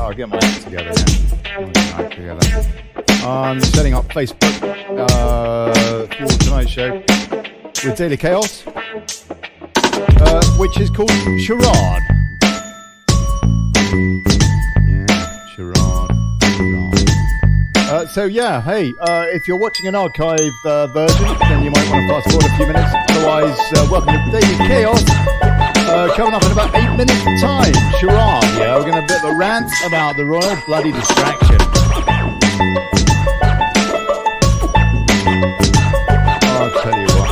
I'll get my act together now. I'm setting up Facebook for tonight's show with Daily Chaos, which is called Charade. Yeah, Charade. So yeah, hey, if you're watching an archive version, then you might want to fast forward a few minutes. Otherwise, welcome to Daily Chaos. Coming up in about 8 minutes time. Charade, yeah, we're going to have a bit of a rant about the royal bloody distraction. I'll tell you what.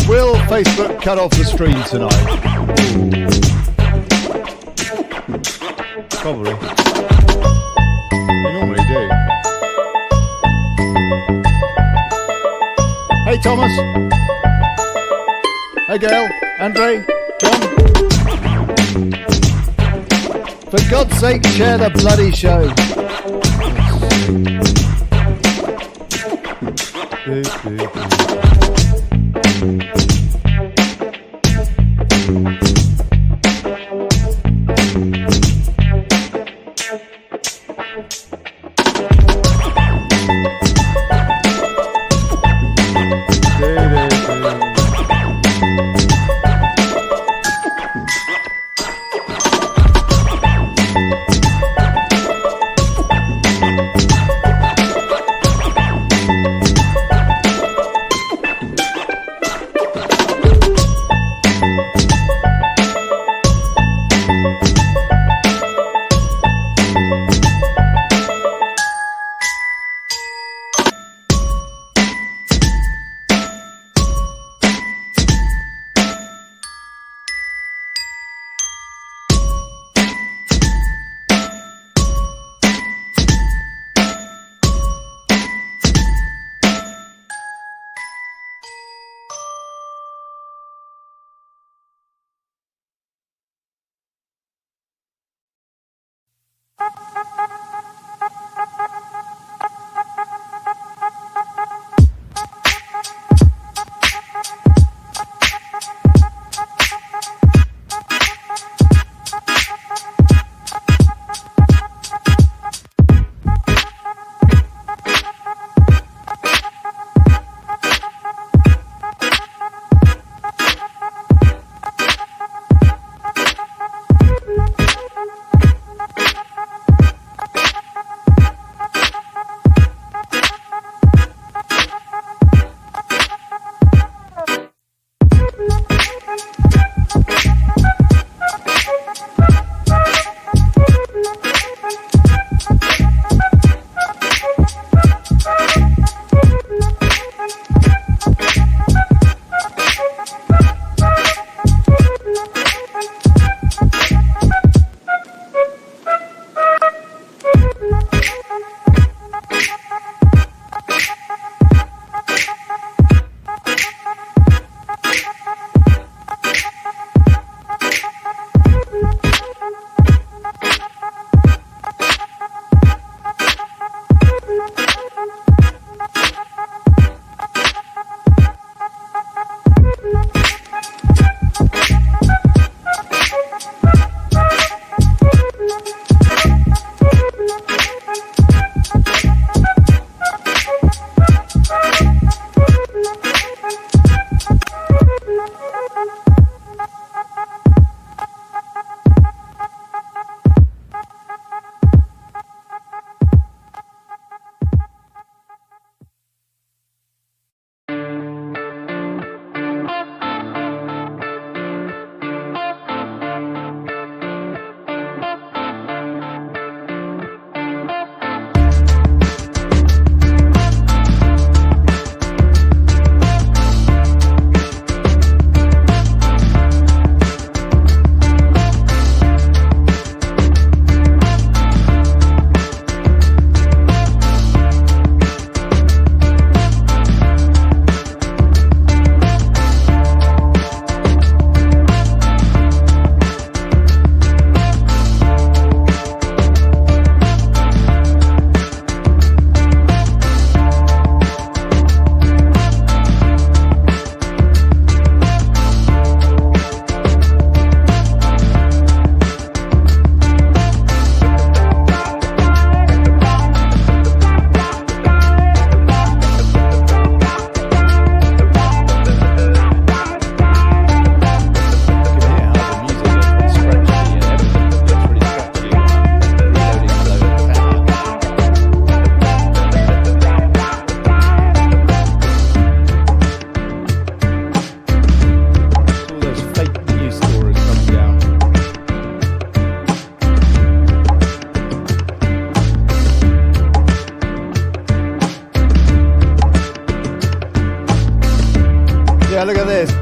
Will Facebook cut off the stream tonight? Probably. They normally do. Hey Thomas. Hey Gail. Andre. John. For God's sake, share the bloody show.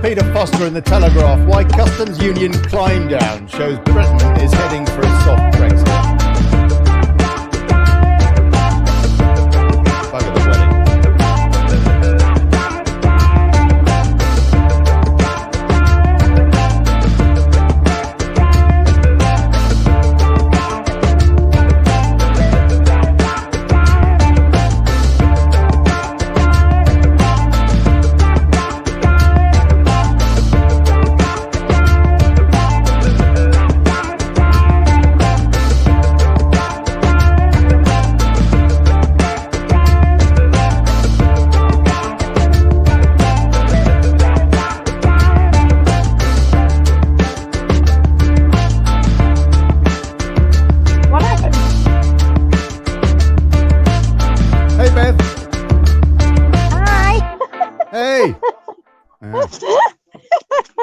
Peter Foster in the Telegraph. Why Customs Union climb down shows Britain is heading for a soft Brexit. Bugger the wedding.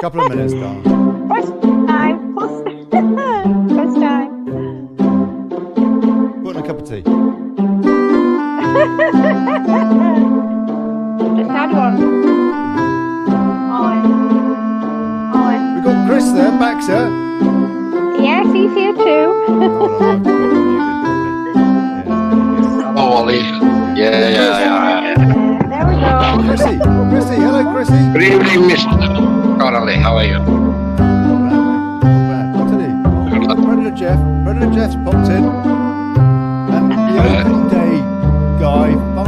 Couple of minutes, darling. First time. First time. Put in a cup of tea. Just had one. On. We've got Chris there, Baxter. Yes, he's here too. Oh, Olly. Yeah. There we go. Chrissy, hello, Chrissy. Good evening, Mr. Connelly. How are you? Not bad. What's it? Predator Jeff's popped in. And the open day guy 5.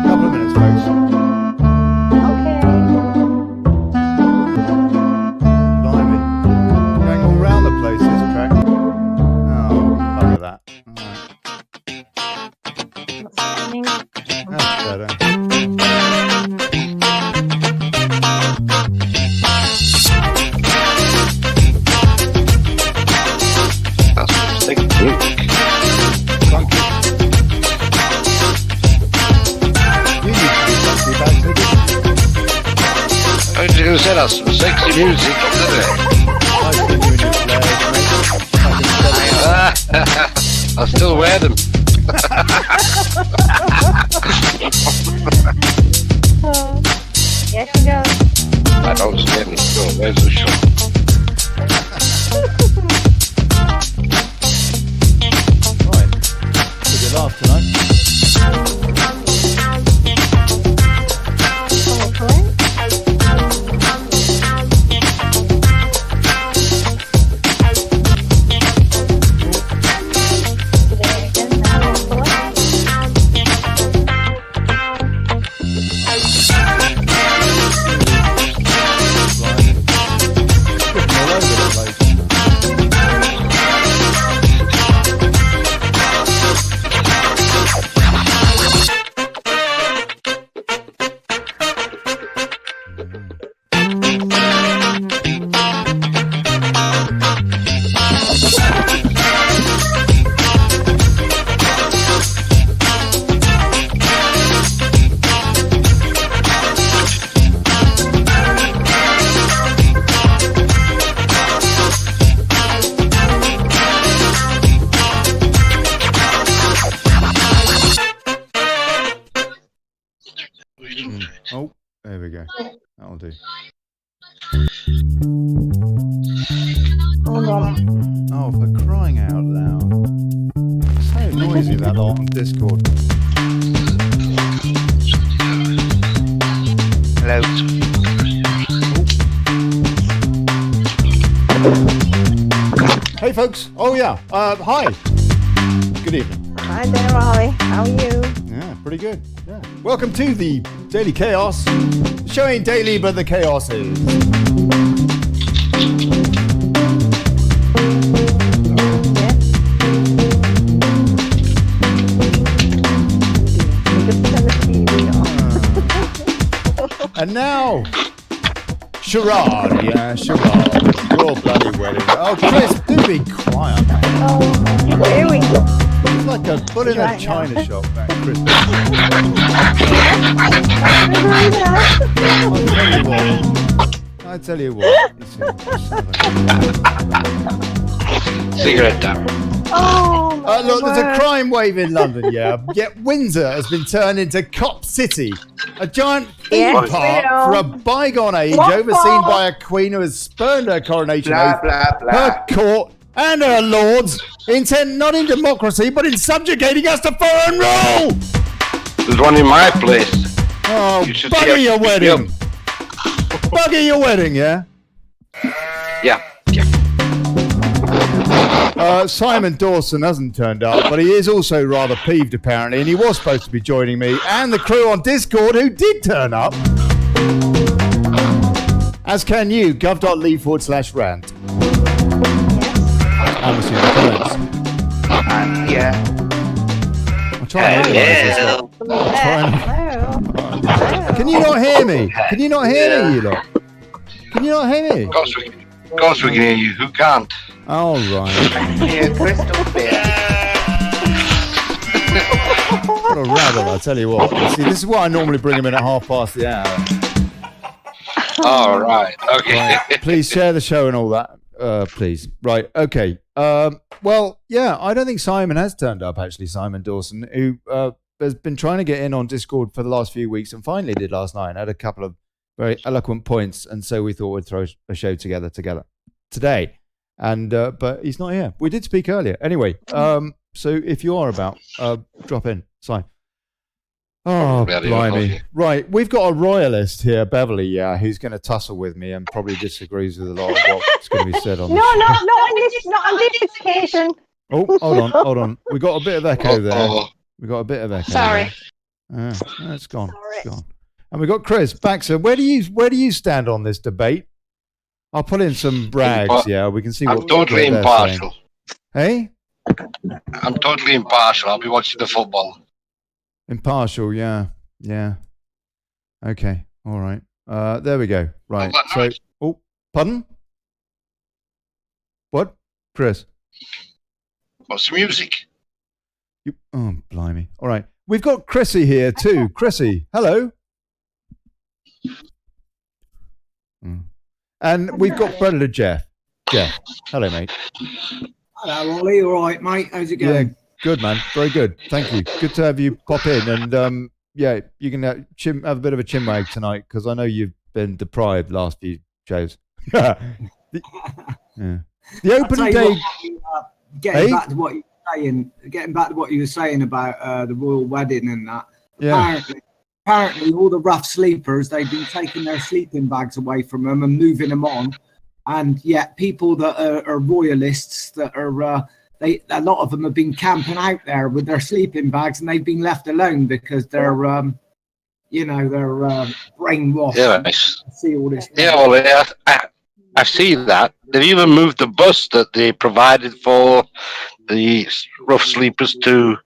Couple of minutes, folks. Okay. Blimey. Going all round the place, this track. Oh, look at that. That's better. That's sick. Funky. You used to be funky back then, didn't you? Who said that's some sexy music, isn't it? I've seen you in your flares, mate. I still wear them. Yes, he does. I don't see any. So where's the shop? Right. Did you laugh tonight? Oh, there we go. That'll do. Hold on. Oh, for crying out loud. So noisy, that lot on Discord. Hello. Hey, folks. Oh, yeah. Hi. Good evening. Hi there, Olly. How are you? Yeah, pretty good. Yeah. Welcome to the Daily Chaos. The show ain't daily, but the chaos is. And now, Charade. Yeah, Charade. Your bloody wedding. Oh, Chris, do be quiet. Oh, here we go. It's like a bull in a china shop back Christmas. I'll tell you what. I tell you what. Cigarette down. Oh, my Look, there's a word. crime wave in London, yeah. Yet Windsor has been turned into Cop City, a giant theme Yes, we park know. for a bygone age, What overseen for? by a queen who has spurned her coronation Blah, oath, blah, blah. her court, and her lords, intent not in democracy, but in subjugating us to foreign rule. There's one in my place. Oh, You should bugger see your how- wedding. Bugger your wedding, yeah? Yeah. Simon Dawson hasn't turned up, but he is also rather peeved apparently, and he was supposed to be joining me and the crew on Discord who did turn up. As can you, guv.li/rant. I'm assuming the comments. And yeah. I'm trying to organise this lot. Trying- Hello. Can you not hear me? Can you not hear me, you lot? Can you not hear me? Of course we can hear you. Who can't? All right. Yeah, crystal clear. What a rabble, I tell you what. See, this is why I normally bring him in at hour. All right. Okay. Right. Please share the show and all that. Please. Right. Okay. Well, yeah, I don't think Simon has turned up, actually, Simon Dawson, who has been trying to get in on Discord for the last few weeks and finally did last night and had a couple of very eloquent points. And so we thought we'd throw a show together today. And but he's not here. We did speak earlier. Anyway, so if you are about, drop in. Sorry. Oh, blimey. Right, we've got a royalist here, Beverly, yeah, who's going to tussle with me and probably disagrees with a lot of what's going to be said on No, the show. not on this occasion. Oh, hold on. We got a bit of echo there. Uh-oh. We got a bit of echo. Sorry. There. It's gone. Sorry. It's gone. And we got Chris Baxter. Where do you stand on this debate? I'll put in some brags. Yeah, we can see what I'm totally what they're impartial. saying. Hey, I'm totally impartial. I'll be watching the football. impartial. Yeah. Okay. All right. There we go. Right. Oh, So, pardon? What, Chris? What's the music? Oh, blimey. All right. We've got Chrissy here too. Chrissy, hello. And we've got Predator Jeff. Jeff, hello, mate. Hello, Ollie. All right, mate. How's it Yeah, going? good, man. Very good. Thank you. Good to have you pop in. And yeah, you can have a bit of a chinwag tonight because I know you've been deprived last few shows. The open I'll tell day. you what, getting Hey? back to what you were saying, about the royal wedding and that. Yeah. Apparently, all the rough sleepers, they've been taking their sleeping bags away from them and moving them on. And yet, people that are royalists, that are a lot of them have been camping out there with their sleeping bags, and they've been left alone because they're brainwashed. Yeah, and see all this. yeah. Well, I see that. They've even moved the bus that they provided for the rough sleepers to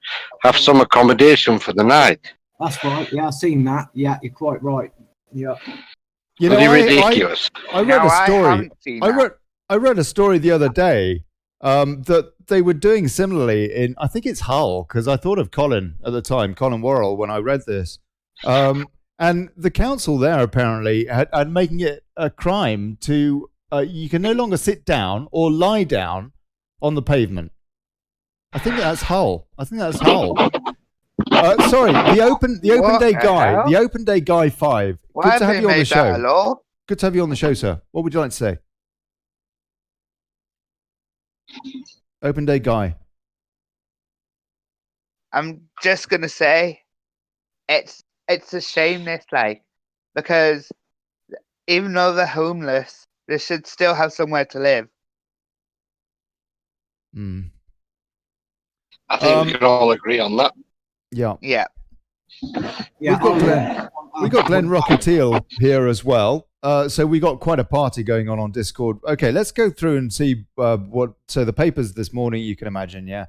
have some accommodation for the night. That's right. Yeah, I've seen that. Yeah, you're quite right. Yeah. You know, Pretty ridiculous. I read No, a I story. haven't seen that. I read a story the other day that they were doing similarly in, I think it's Hull, because I thought of Colin at the time, Colin Worrell, when I read this. And the council there apparently had making it a crime to, you can no longer sit down or lie down on the pavement. I think that's Hull. Sorry, the open What day the guy, hell? the open day guy 5. Why Good have to have they you on the made that a show. law? Good to have you on the show, sir. What would you like to say? Open day guy. I'm just gonna say, it's a shame this because even though they're homeless, they should still have somewhere to live. Mm. I think we can all agree on that. Yeah. Yeah. Yeah. We've got Glenn Rocketeal here as well. So we got quite a party going on Discord. Okay, let's go through and see so the papers this morning, you can imagine, yeah.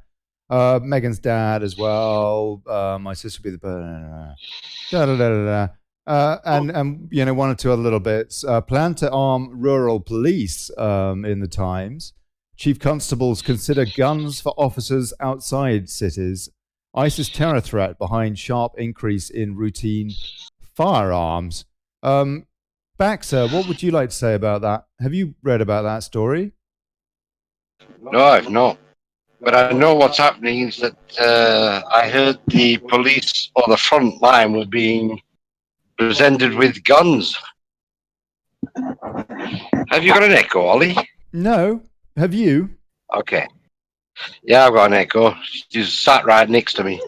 Megan's dad as well. My sister will be the and you know, one or two other little bits. Plan to arm rural police in the Times. Chief constables consider guns for officers outside cities. ISIS terror threat behind sharp increase in routine firearms. Baxter, what would you like to say about that? Have you read about that story? No, I've not. But I know what's happening is that I heard the police or the front line were being presented with guns. Have you got an echo, Ollie? No. Have you? Okay. Yeah, I've got an echo. She's sat right next to me.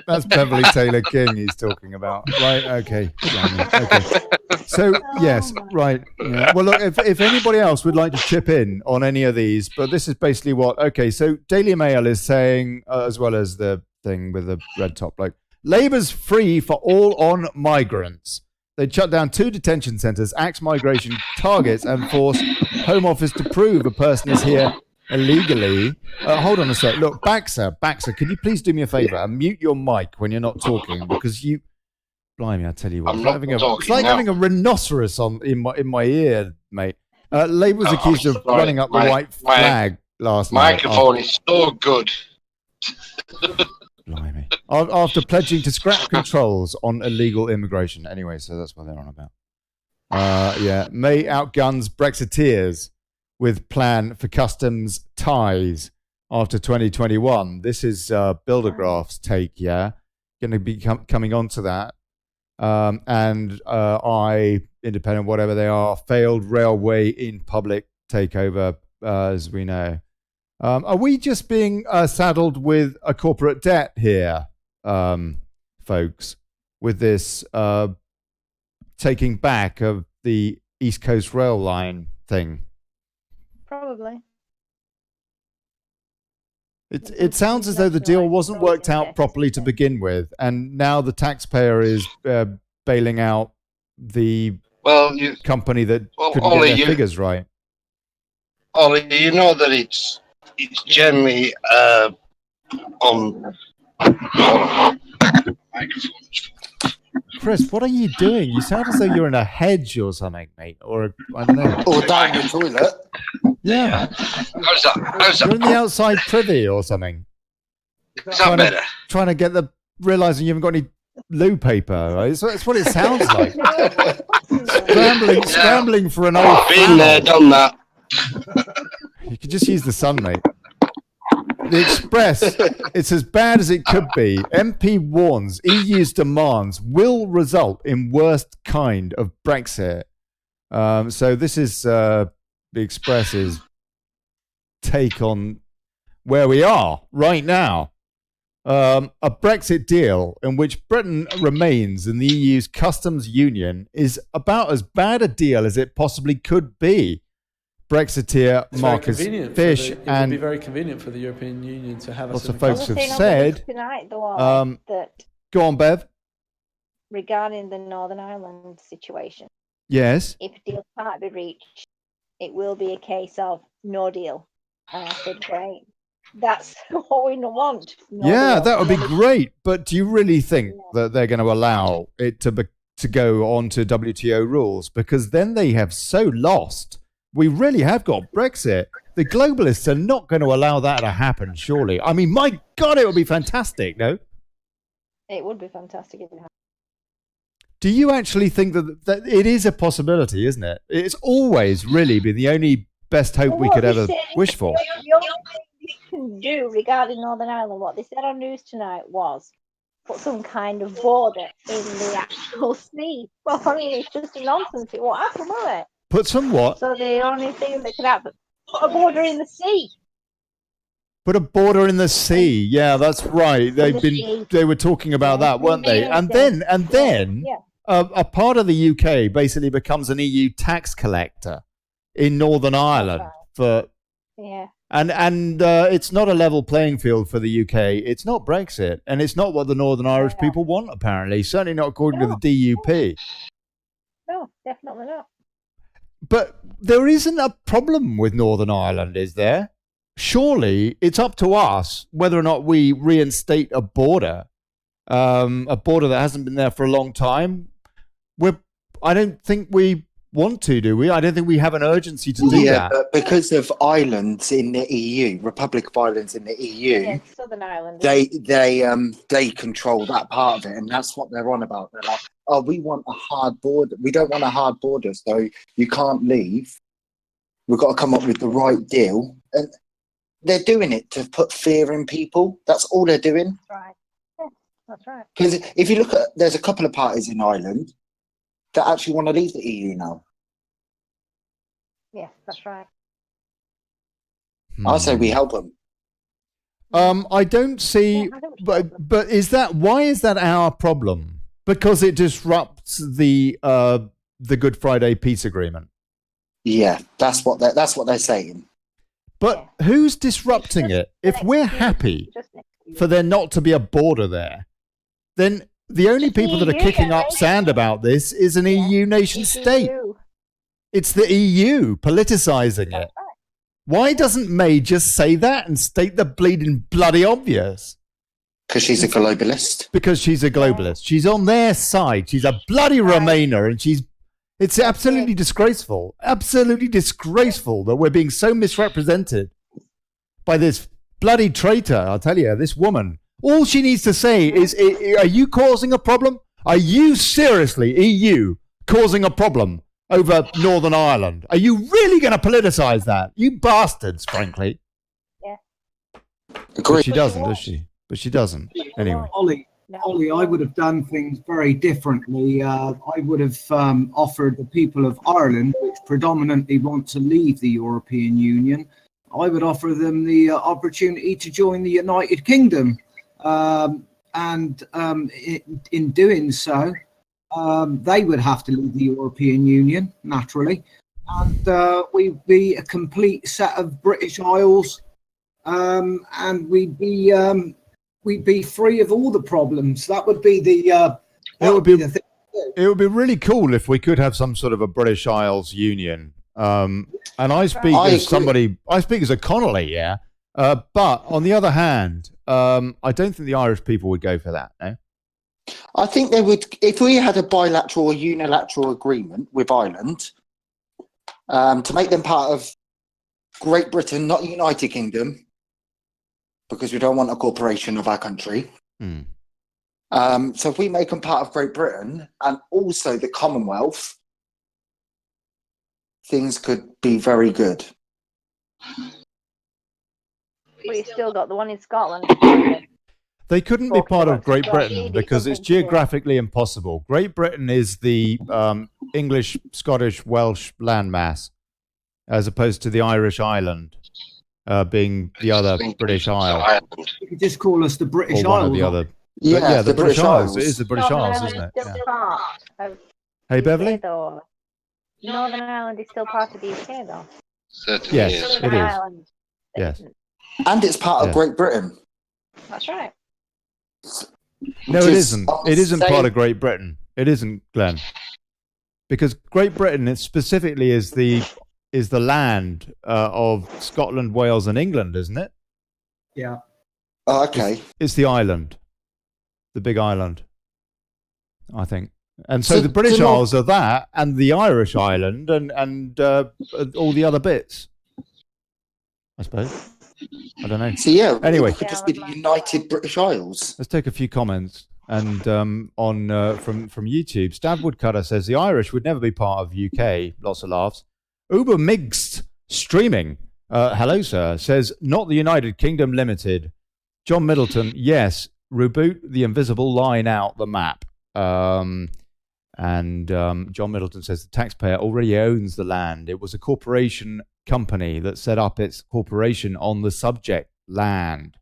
That's Beverly Taylor King he's talking about. Right, okay. Okay. So, yes, right. Yeah. Well, look, if anybody else would like to chip in on any of these, but this is basically what, okay, so Daily Mail is saying, as well as the thing with the red top, like, Labour's free for all on migrants. They shut down 2 detention centres, axe migration targets, and force Home Office to prove a person is here illegally. Hold on a sec. Look, Baxter, could you please do me a favour and mute your mic when you're not talking, because you, blimey, I tell you what, it's like having a rhinoceros in my ear, mate. Labour was accused of running up the white flag last night. Microphone is so good. Blimey. After pledging to scrap controls on illegal immigration. Anyway, so that's what they're on about. Yeah, May outguns Brexiteers with plan for customs ties after 2021. This is Bildergraaf's take, yeah? Going to be coming on to that. And independent, whatever they are, failed railway in public takeover, as we know. Are we just being saddled with a corporate debt here, folks, with this taking back of the East Coast Rail Line thing? Probably. It sounds as though the deal wasn't worked out properly to begin with, and now the taxpayer is bailing out the company that couldn't get their figures right. Ollie, you know that it's generally on microphones. Chris, what are you doing? You sound as though you're in a hedge or something, mate. Or I don't know. Or down the toilet. Yeah. How's that? You're in the outside privy or something. Is that better? Trying to realizing you haven't got any loo paper, right? So that's what it sounds like. Scrambling for an old Been there, done that. You could just use the sun, mate. The Express, it's as bad as it could be. MP warns EU's demands will result in worst kind of Brexit. So this is the Express's take on where we are right now. A Brexit deal in which Britain remains in the EU's customs union is about as bad a deal as it possibly could be. Brexiteer Marcus Fish and it would be very convenient for the European Union to have lots of folks have said. Tonight, though, that go on, Bev. Regarding the Northern Ireland situation, yes, if a deal can't be reached, it will be a case of no deal. And I said, great, that's what we want. That would be great. But do you really think that they're going to allow it to go on to WTO rules? Because then they have so lost. We really have got Brexit. The globalists are not going to allow that to happen, surely. I mean, my God, it would be fantastic, no? It would be fantastic if it happened. Do you actually think that it is a possibility, isn't it? It's always really been the only best hope we could ever wish for. The only thing you can do regarding Northern Ireland, what they said on news tonight was put some kind of border in the actual sea. Well, I mean, it's just a nonsense. It won't happen, will it? Put some what? So the only thing that could happen, put a border in the sea. Put a border in the sea. Yeah, that's right. They were talking about that, weren't they? And then a part of the UK basically becomes an EU tax collector in Northern Ireland and it's not a level playing field for the UK. It's not Brexit, and it's not what the Northern Irish people want. Apparently, certainly not according to the DUP. No, definitely not. But there isn't a problem with Northern Ireland, is there? Surely it's up to us whether or not we reinstate a border that hasn't been there for a long time. I don't think we want to, do we? I don't think we have an urgency to do that. But because of islands in the EU, Republic of Ireland in the EU, Southern Ireland, they control that part of it, and that's what they're on about. They're like, oh, we want a hard border. We don't want a hard border, so you can't leave. We've got to come up with the right deal. And they're doing it to put fear in people. That's all they're doing. That's right. Yeah, that's right. Because if you look at, there's a couple of parties in Ireland that actually want to leave the EU now. Yeah, that's right. I say we help them. I don't see, Yeah, I don't see but why is that our problem? Because it disrupts the Good Friday peace agreement. Yeah, that's what they're saying. But who's disrupting it? If we're happy for there not to be a border there, then the only people that are kicking up sand about this is an EU nation state. It's the EU politicizing it. Why doesn't May just say that and state the bleeding bloody obvious? Because she's a globalist. Because she's a globalist. She's on their side. She's a bloody Remainer, and it's absolutely disgraceful. Absolutely disgraceful that we're being so misrepresented by this bloody traitor. I'll tell you, this woman. All she needs to say is, are you causing a problem? Are you seriously, EU, causing a problem over Northern Ireland? Are you really going to politicize that? You bastards, frankly. Yeah. But she doesn't, does she? But she doesn't. Anyway. Ollie, I would have done things very differently. I would have offered the people of Ireland, which predominantly want to leave the European Union, I would offer them the opportunity to join the United Kingdom. In doing so, they would have to leave the European Union, naturally. And we'd be a complete set of British Isles, and we'd be free of all the problems. That would be the the thing. It would be really cool if we could have some sort of a British Isles union. And I speak as a Connelly, yeah. But on the other hand, I don't think the Irish people would go for that. No? I think they would, if we had a bilateral or unilateral agreement with Ireland to make them part of Great Britain, not United Kingdom, because we don't want a corporation of our country. So if we make them part of Great Britain and also the Commonwealth, things could be very good. But you still got the one in Scotland. They couldn't be part of Great Britain because it's geographically impossible. Great Britain is the English, Scottish, Welsh landmass, as opposed to the Irish island being the other British Isle. You could just call us the British Or one Isles. of the other. Yeah, the British Isles. It is the British Isles, isn't it? Still Yeah. part of Hey, Beverly? UK, though. Northern Ireland is still part of the UK, though. Certainly Yes, is. it Northern is. Ireland Yes. isn't. And it's part of Yeah. Great Britain. That's right. No, it isn't. It isn't Say- part of Great Britain. It isn't, Glenn. Because Great Britain, it specifically is the land of Scotland, Wales, and England, isn't it? Yeah. Oh, okay. It's the island, the big island, I think. And so So the British the North- Isles are that, and the Irish island, and all the other bits, I suppose. I don't know. So yeah, Anyway. it could just be the United British Isles. Let's take a few comments. And from YouTube, Stab Woodcutter says the Irish would never be part of UK. Lots of laughs. Uber Mixed Streaming. Hello, sir. Says not the United Kingdom Limited. John Middleton. Yes. Reboot the invisible line out the map. And John Middleton says the taxpayer already owns the land. It was a corporation company that set up its corporation on the subject land.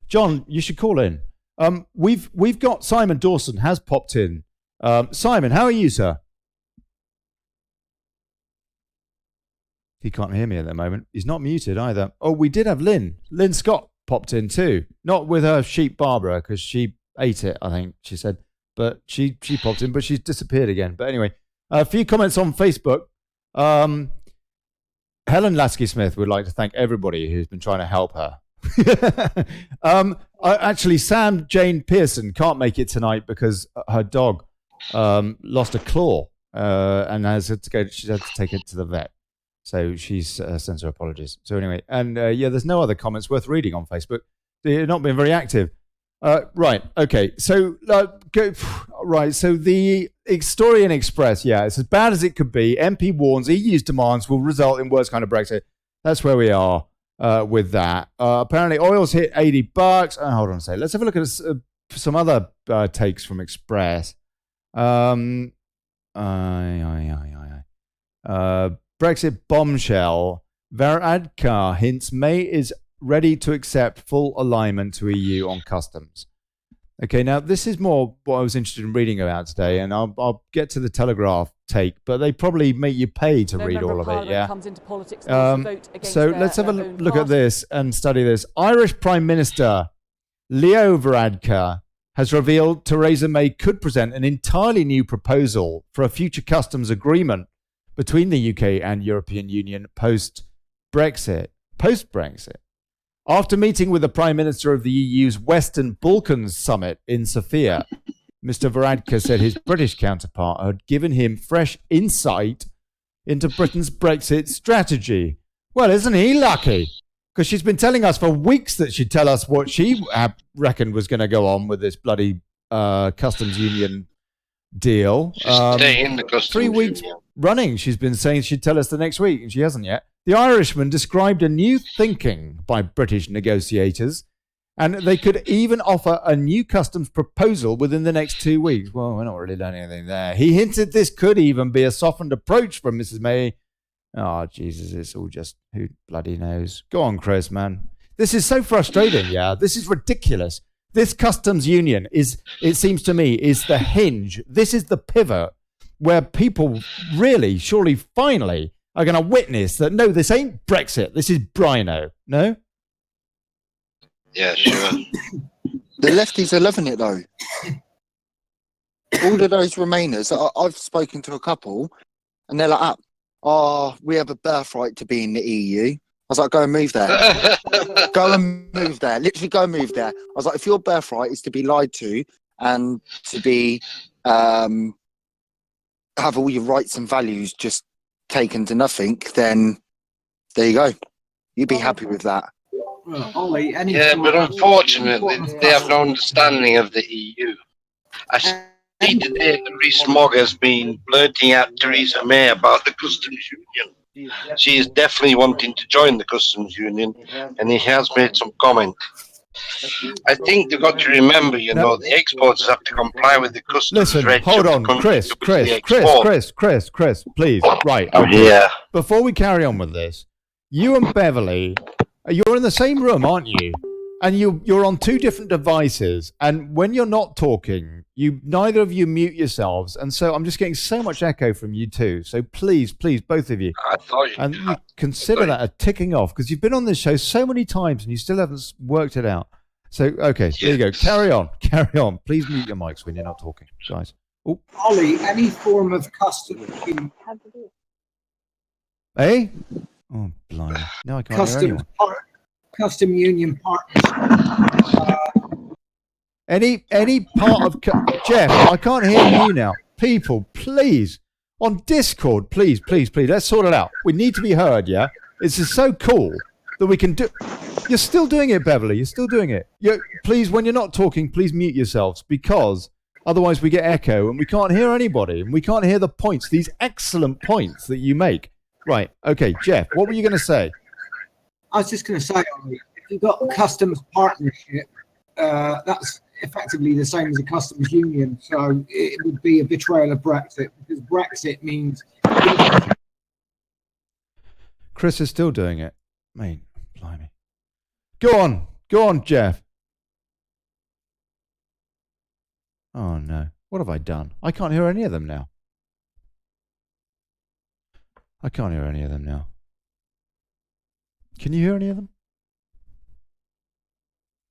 John, you should call in. We've got Simon Dawson has popped in. Simon, how are you, sir? He can't hear me at the moment. He's not muted either. Oh, we did have Lynn. Lynn Scott popped in too. Not with her sheep Barbara, because she ate it, I think she said. But she popped in, but she's disappeared again. But anyway, a few comments on Facebook. Helen Lasky-Smith would like to thank everybody who's been trying to help her. Actually, Sam Jane Pearson can't make it tonight because her dog lost a claw and she had to take it to the vet. So she's sends her apologies. So anyway, and there's no other comments worth reading on Facebook. They're not being very active. Right. Okay. So right. So the Historian Express, yeah, it's as bad as it could be. MP warns EU's demands will result in worse kind of Brexit. That's where we are with that. Apparently, oil's hit $80. Hold on a second. Let's have a look at some other takes from Express. Brexit bombshell. Varadkar hints May is ready to accept full alignment to EU on customs. Okay, now this is more what I was interested in reading about today, and I'll get to the Telegraph take, but they probably make you pay to read all of it, yeah? So let's have a look at this and study this. Irish Prime Minister Leo Varadkar has revealed Theresa May could present an entirely new proposal for a future customs agreement between the UK and European Union post-Brexit. After meeting with the Prime Minister of the EU's Western Balkans Summit in Sofia, Mr. Varadkar said his British counterpart had given him fresh insight into Britain's Brexit strategy. Well, isn't he lucky? Because she's been telling us for weeks that she'd tell us what she reckoned was going to go on with this bloody customs union deal. Stay in the customs 3 weeks union. Running, she's been saying she'd tell us the next week, and she hasn't yet. The Irishman described a new thinking by British negotiators, and they could even offer a new customs proposal within the next 2 weeks. Well, we're not really learning anything there. He hinted this could even be a softened approach from Mrs. May. Oh, Jesus, it's all just who bloody knows. Go on, Chris, man. This is so frustrating, yeah? This is ridiculous. This customs union it seems to me, is the hinge. This is the pivot where people really, surely, finally are going to witness that, no, this ain't Brexit. This is Brino. No? Yeah, sure. The lefties are loving it, though. All of those Remainers, I've spoken to a couple, and they're like, we have a birthright to be in the EU. I was like, go and move there. Go and move there. Literally go and move there. I was like, if your birthright is to be lied to and to be have all your rights and values just taken to nothing, then there you go. You'd be happy with that. Well, Ollie, but unfortunately, they have no understanding of the EU. I see today that Rees-Mogg has been blurting at Theresa May about the customs union. She is definitely wanting to join the customs union, and he has made some comment. I think they've got to remember, the exporters have to comply with the customs. Listen, hold on, Chris, please. Right. Okay. Yeah. Before we carry on with this, you and Beverly, you're in the same room, aren't you? And you're on two different devices, and when you're not talking, neither of you mute yourselves, and so I'm just getting so much echo from you two. So please, both of you, I thought you consider that a ticking off, because you've been on this show so many times and you still haven't worked it out. So okay, There you go. Carry on. Please mute your mics when you're not talking, guys. Oh, Ollie, any form of custom. Eh? Oh, blimey! No, I can't hear anyone. Custom union partnership. Any part of Jeff, I can't hear you now. People, please, on Discord, please, let's sort it out. We need to be heard, yeah? This is so cool that we can do. You're still doing it, Beverly. You're still doing it. Please, when you're not talking, please mute yourselves, because otherwise we get echo and we can't hear anybody, and we can't hear the points, these excellent points that you make. Right. Okay, Jeff, what were you going to say? I was just going to say, if you've got a customs partnership, that's effectively the same as a customs union. So it would be a betrayal of Brexit, because Brexit means. Chris is still doing it. Mate, blimey. Go on, Jeff. Oh no. What have I done? I can't hear any of them now. Can you hear any of them?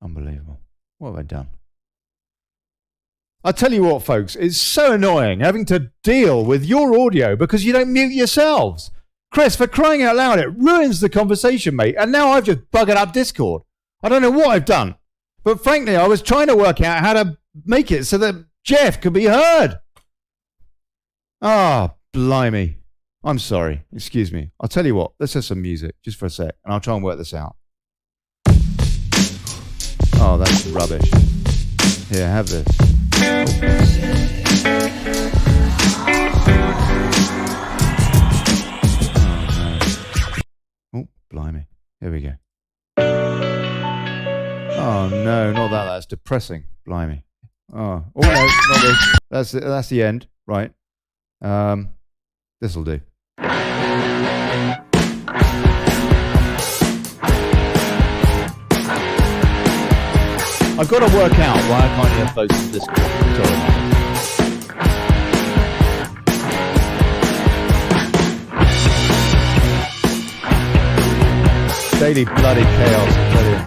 Unbelievable. What have I done? I tell you what, folks, it's so annoying having to deal with your audio because you don't mute yourselves. Chris, for crying out loud, it ruins the conversation, mate. And now I've just buggered up Discord. I don't know what I've done. But frankly, I was trying to work out how to make it so that Jeff could be heard. Ah, blimey. I'm sorry. Excuse me. I'll tell you what. Let's have some music just for a sec, and I'll try and work this out. Oh, that's rubbish. Here, have this. Blimey. Here we go. Oh no, not that. That's depressing. Blimey. Oh no, not this. That's the end. Right. This'll do. I've got to work out why I can't hear folks in Discord. Sorry. Daily bloody chaos, I tell you.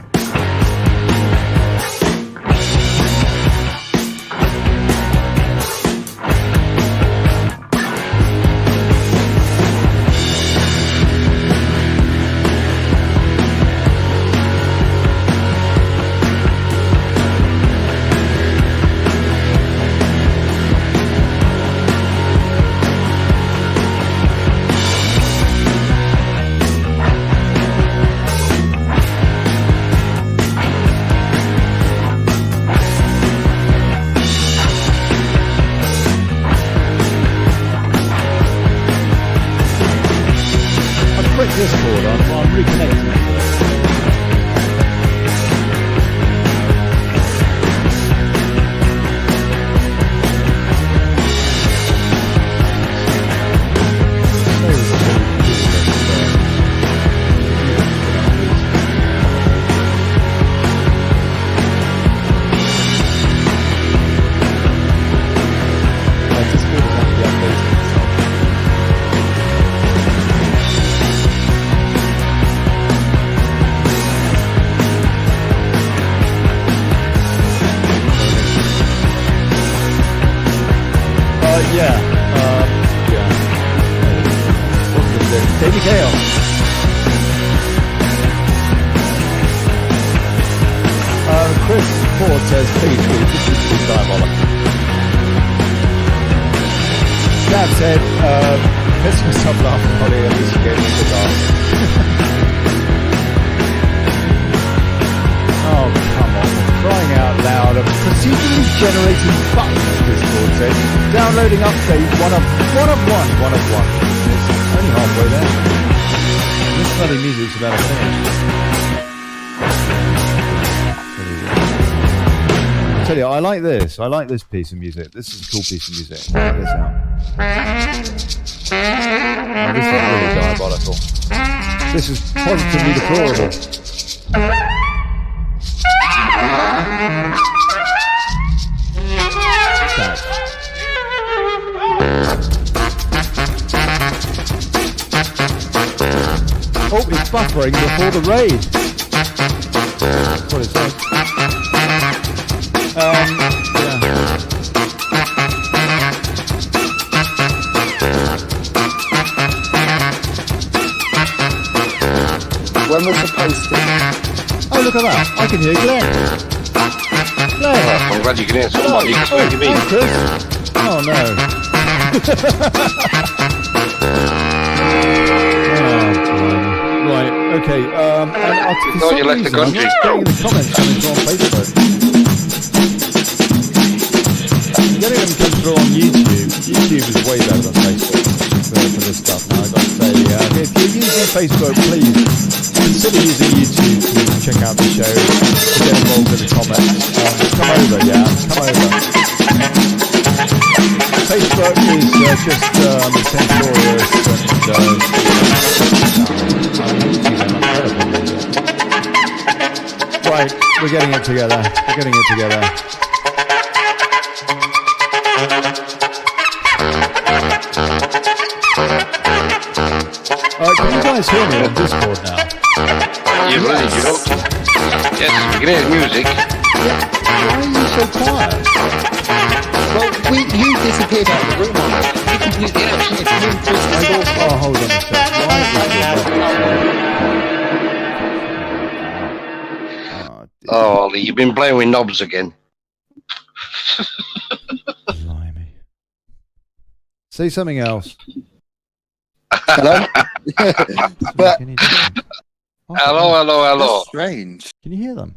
Discord, I'm reconnecting. Daily chaos. Chris Ford says, please, this is diabolical. Dad said, piss myself laughing, Ollie, at least you gave me the dark. Oh, come on, crying out loud. A procedurally generated button, Discord says. Downloading update, one of one. It's only halfway there. This bloody music's about to finish. I tell you, I like this. I like this piece of music. This is a cool piece of music. Check this out. Oh, this is really diabolical. This is positively deplorable. Oh, it's buffering before the raid. That's what it says. Yeah. When was the posting? Oh, look at that. I can hear Glenn. Glenn. I'm glad you can hear somebody. Oh, Chris. Oh, no. Right, okay. I thought you left the country. I'm not getting the comments coming through on Facebook. Getting them come through on YouTube. YouTube is way better than Facebook for this stuff. Now I've got to say, if you're using Facebook, please consider using YouTube to check out the show, to get involved in the comments. Come over, yeah. Come over. Facebook is just censorious and right, we're getting it together. Can you guys hear me on Discord now? You're right, you hope to. Yes, we can hear music. Yeah. Why are you so quiet? Well, you disappeared out of the room on it. You completely actually Oh, hold on a sec. Why is Oh, Ollie, you've been playing with knobs again. Blimey. Say something else. Hello? But Hello. that's strange. Can you hear them?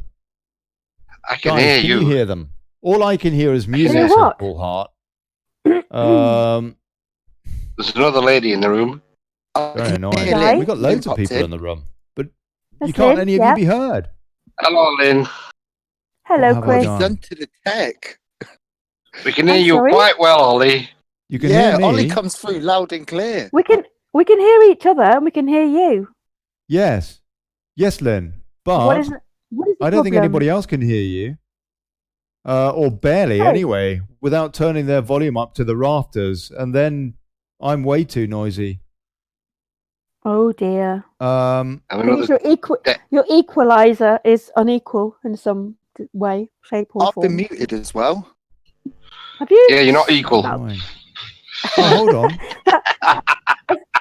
I can Guys, hear can you. you hear them? All I can hear is music. hear what? Paul Hart. There's another lady in the room. Very annoying. Right. We've got loads of people in the room, but You That's can't Lynn, any of yeah. you be heard? Hello, Lynn. Hello, What have I Chris. done? Done to the tech. We can hear I'm you sorry? quite well, Ollie. You can Yeah, hear me? Ollie comes through loud and clear. We can hear each other and we can hear you. Yes. Yes, Lynn. But What is the I don't think problem? anybody else can hear you. Or barely, Oh. anyway, without turning their volume up to the rafters. And then I'm way too noisy. Oh dear. And Because another- your equalizer is unequal in some way, shape, or I've been form. muted as well. Have you? Yeah, you're not equal. Annoying. Oh, hold on.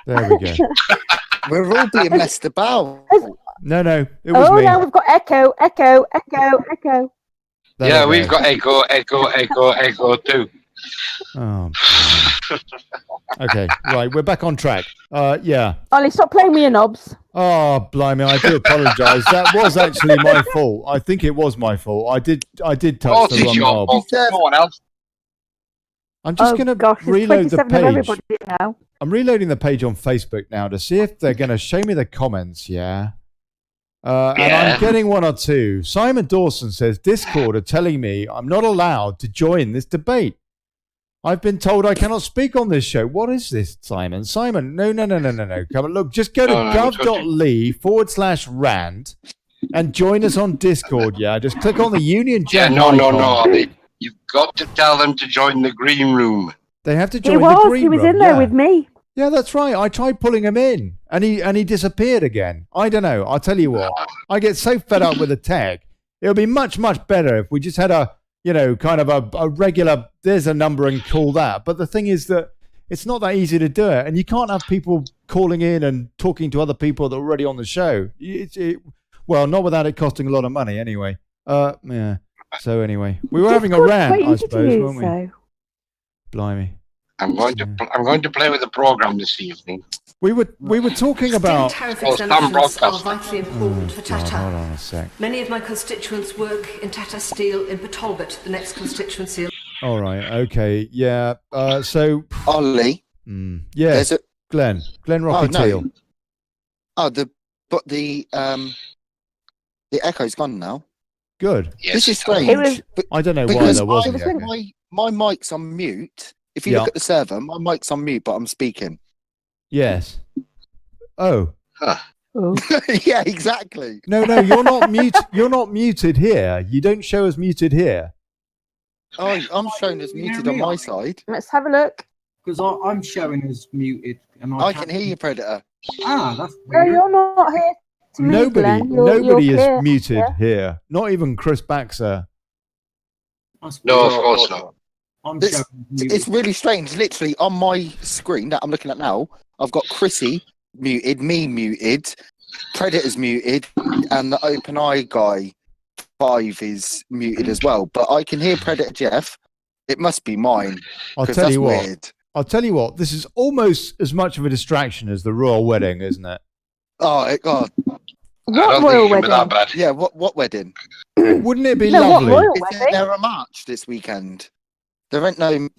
There we go. We're all being messed about. No, it was Oh, me. now we've got echo. There Yeah, we we've go. got echo too. Oh, okay, right, we're back on track. Yeah. Ollie, stop playing me your knobs. Oh, blimey, I do apologise. That was actually my fault. I think it was my fault. I did touch the wrong knob. No one else. I'm just going to Gosh, there's reload the 27 of page. everybody now. I'm reloading the page on Facebook now to see if they're going to show me the comments, yeah? And I'm getting one or two. Simon Dawson says, Discord are telling me I'm not allowed to join this debate. I've been told I cannot speak on this show. What is this, Simon? Simon, no. Come on, look, just go to guv.li/rand and join us on Discord, yeah? Just click on the Union Jack icon. No. You've got to tell them to join the green room. They have to join the green room. He was in there with me. Yeah, that's right. I tried pulling him in, and he disappeared again. I don't know. I'll tell you what. I get so fed up with the tag. It would be much better if we just had a kind of a regular. There's a number and call that. But the thing is that it's not that easy to do it, and you can't have people calling in and talking to other people that are already on the show. Well, not without it costing a lot of money, anyway. Yeah. So anyway, we were having a rant, I suppose, weren't we? Blimey. I'm going to play with the program this evening. We were talking about tariff exemptions are vitally important for Tata. Hold on a sec. Many of my constituents work in Tata Steel in Talbot, the next constituency. All right. Okay. Yeah. So Ollie. Yes. Glenn Rocky Teal. Oh, the echo's gone now. Good. Yes. This is strange. I don't know why because there wasn't. my mic's on mute. If you look at the server, my mic's on mute, but I'm speaking. Yes. Oh. Huh. Oh. Yeah, exactly. No, you're not mute. You're not muted here. You don't show as muted here. Oh, I'm showing as muted on my side. Let's have a look. Because I'm showing as muted, and I can hear you, Predator. That's No, weird. you're not here to me, Glenn. Nobody you're is clear. muted Yeah. here. Not even Chris Baxter. No, of course not. It's really strange. Literally on my screen that I'm looking at now, I've got Chrissy muted, me muted, Predator's muted, and the OpenEye guy 5 is muted as well. But I can hear Predator Jeff. It must be mine. I'll tell you what. Weird. I'll tell you what. This is almost as much of a distraction as the royal wedding, isn't it? Oh God. What royal wedding? That bad. Yeah. What wedding? Wouldn't it be No, what lovely? royal Is wedding? there a march this weekend? There ain't no.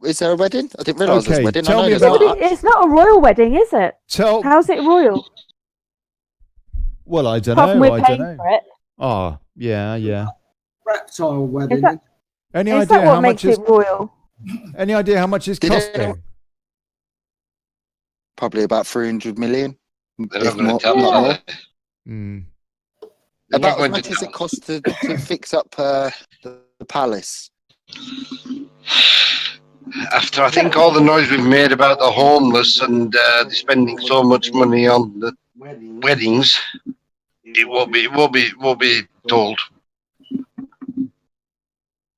Is there a wedding? I didn't realise there's a wedding. Tell I know me there's about- a march. It's not a royal wedding, is it? How's it royal? Well, I don't Apart from know. we're I don't paying know. for it. Oh, yeah. Reptile wedding. Any Is idea that how what much makes is? it royal? Any idea how much it's Did it- costing? Probably about 300 million. They're If not going more, to tell not me more. that. Hmm. They're not About as going much to as tell it costs to fix up the palace. After I think all the noise we've made about the homeless and they're spending so much money on the weddings, it will be told.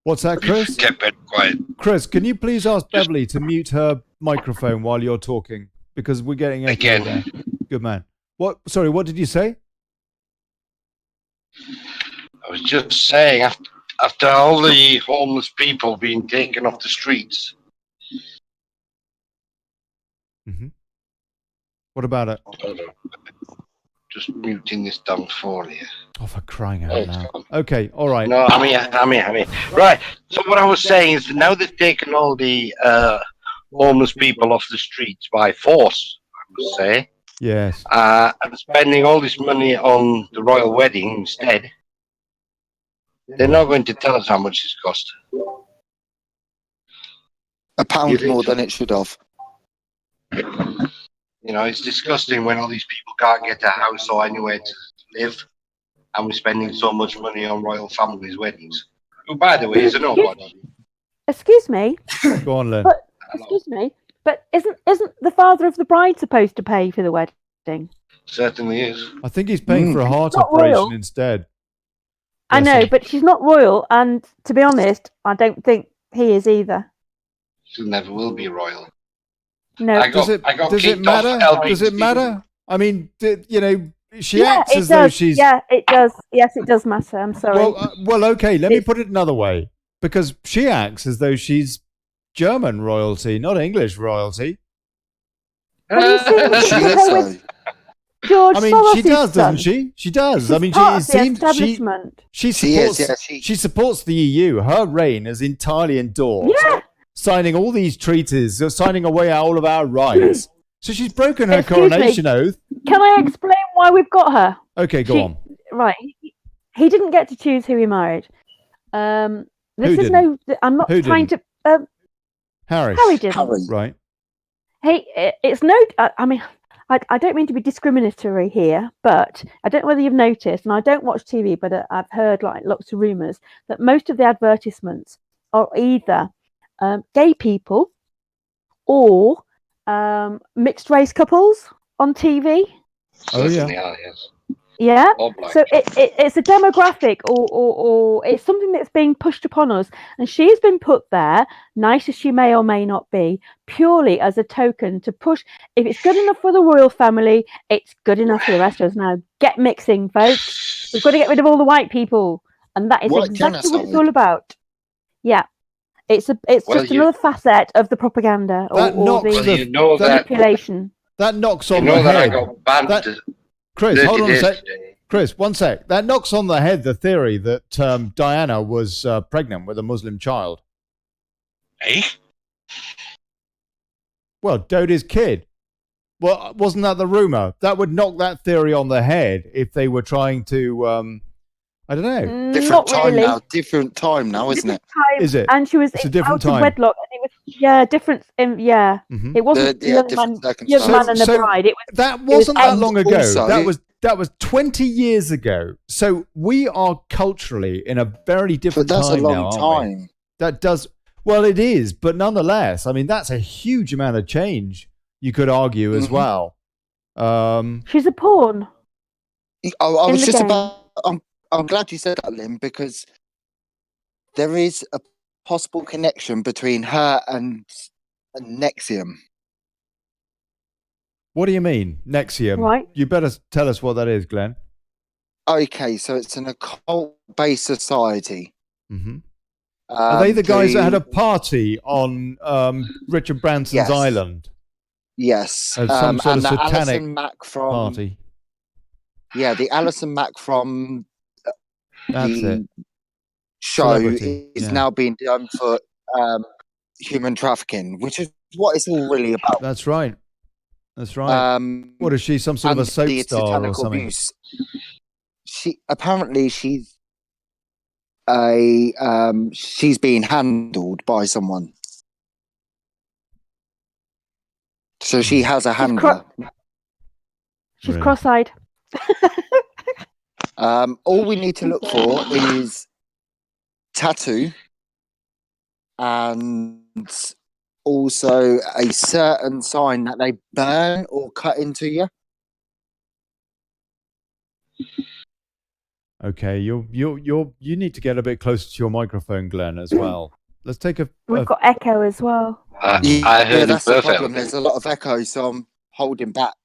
What's that, Chris? Kept it quiet. Chris, can you please ask Beverly to mute her microphone while you're talking? Because we're getting echo Again. there. Good man. What? Sorry, what did you say? I was just saying, after all the homeless people being taken off the streets, What about it? just muting this damn phone here. Oh, for crying out loud. Okay, all right. No, I'm here. Right. So what I was saying is that now they've taken all the homeless people off the streets by force, I would say. Yes. and spending all this money on the royal wedding instead, they're not going to tell us how much it's cost. £1 more than it should have. You know, it's disgusting when all these people can't get a house or anywhere to live, and we're spending so much money on royal families' weddings. Who, by the way, is a nobody. Excuse me. Go on, Lynn. But excuse me. But isn't the father of the bride supposed to pay for the wedding? Certainly is. I think he's paying for a heart Not operation royal. instead. I know, Bless him. but she's not royal, and to be honest, I don't think he is either. She never will be royal. No. Does it matter? Does it matter? I mean, you know, she acts as though she's. Yeah, it does. Yes, it does matter. I'm sorry. Well, okay. Let me put it another way, because she acts as though she's German royalty, not English royalty. Have you seen the picture with George I mean, Soros's she does, son? doesn't she? She does. She's I mean, part of the seems establishment. she supports. She supports the EU. Her reign is entirely endorsed. Yeah. Signing all these treaties, signing away all of our rights. So she's broken her Excuse coronation me. oath. Can I explain why we've got her? Okay, go on. Right. He didn't get to choose who he married. This Who is didn't? no. I'm not Who trying didn't? to. Harry. Harry didn't. Right. Hey, it's no. I mean, I don't mean to be discriminatory here, but I don't know whether you've noticed, and I don't watch TV, but I've heard like lots of rumours that most of the advertisements are either gay people or mixed race couples on TV. Certainly are, yes. Yeah. Or black. So it's a demographic or it's something that's being pushed upon us. And she's been put there, nice as she may or may not be, purely as a token to push. If it's good enough for the royal family, it's good enough for the rest of us. Now, get mixing, folks. We've got to get rid of all the white people. And that is exactly what it's all about. Yeah. It's just another facet of the propaganda or the manipulation. That knocks on You know the that head. I got banned. Chris, hold on a sec. Today. Chris, 1 sec. That knocks on the head the theory that Diana was pregnant with a Muslim child. Eh? Well, Dodi's kid. Well, wasn't that the rumor? That would knock that theory on the head if they were trying to, I don't know. Different time now, isn't it? Is it? And she was It's a different out of time. wedlock. And it was, different. It wasn't young man and the bride. It was, that wasn't that long ago. Also, that was 20 years ago. So we are culturally in a very different time now. But that's a long time. That does. Well, it is, but nonetheless, I mean, that's a huge amount of change. You could argue as well. She's a pawn. I was just about. I'm glad you said that, Lynn, because there is a possible connection between her and Nexium. What do you mean, Nexium? Right. You better tell us what that is, Glenn. Okay, so it's an occult-based society. Mm-hmm. Are they the guys that had a party on Richard Branson's island? Yes. Some sort of satanic Alison Mack from, party. Yeah, the Alison Mack from That's the it. show Celebrity, is yeah. now being done for human trafficking, which is what it's all really about. That's right. That's right. What is she? Some sort of a soap star or something? Abuse. She's being handled by someone. So she has a handler. She's cross-eyed. All we need to look for is tattoo and also a certain sign that they burn or cut into you. Okay, you need to get a bit closer to your microphone, Glenn, as well. Let's take a. We've got echo as well. I heard that's it the perfect. problem. There's a lot of echo, so I'm holding back.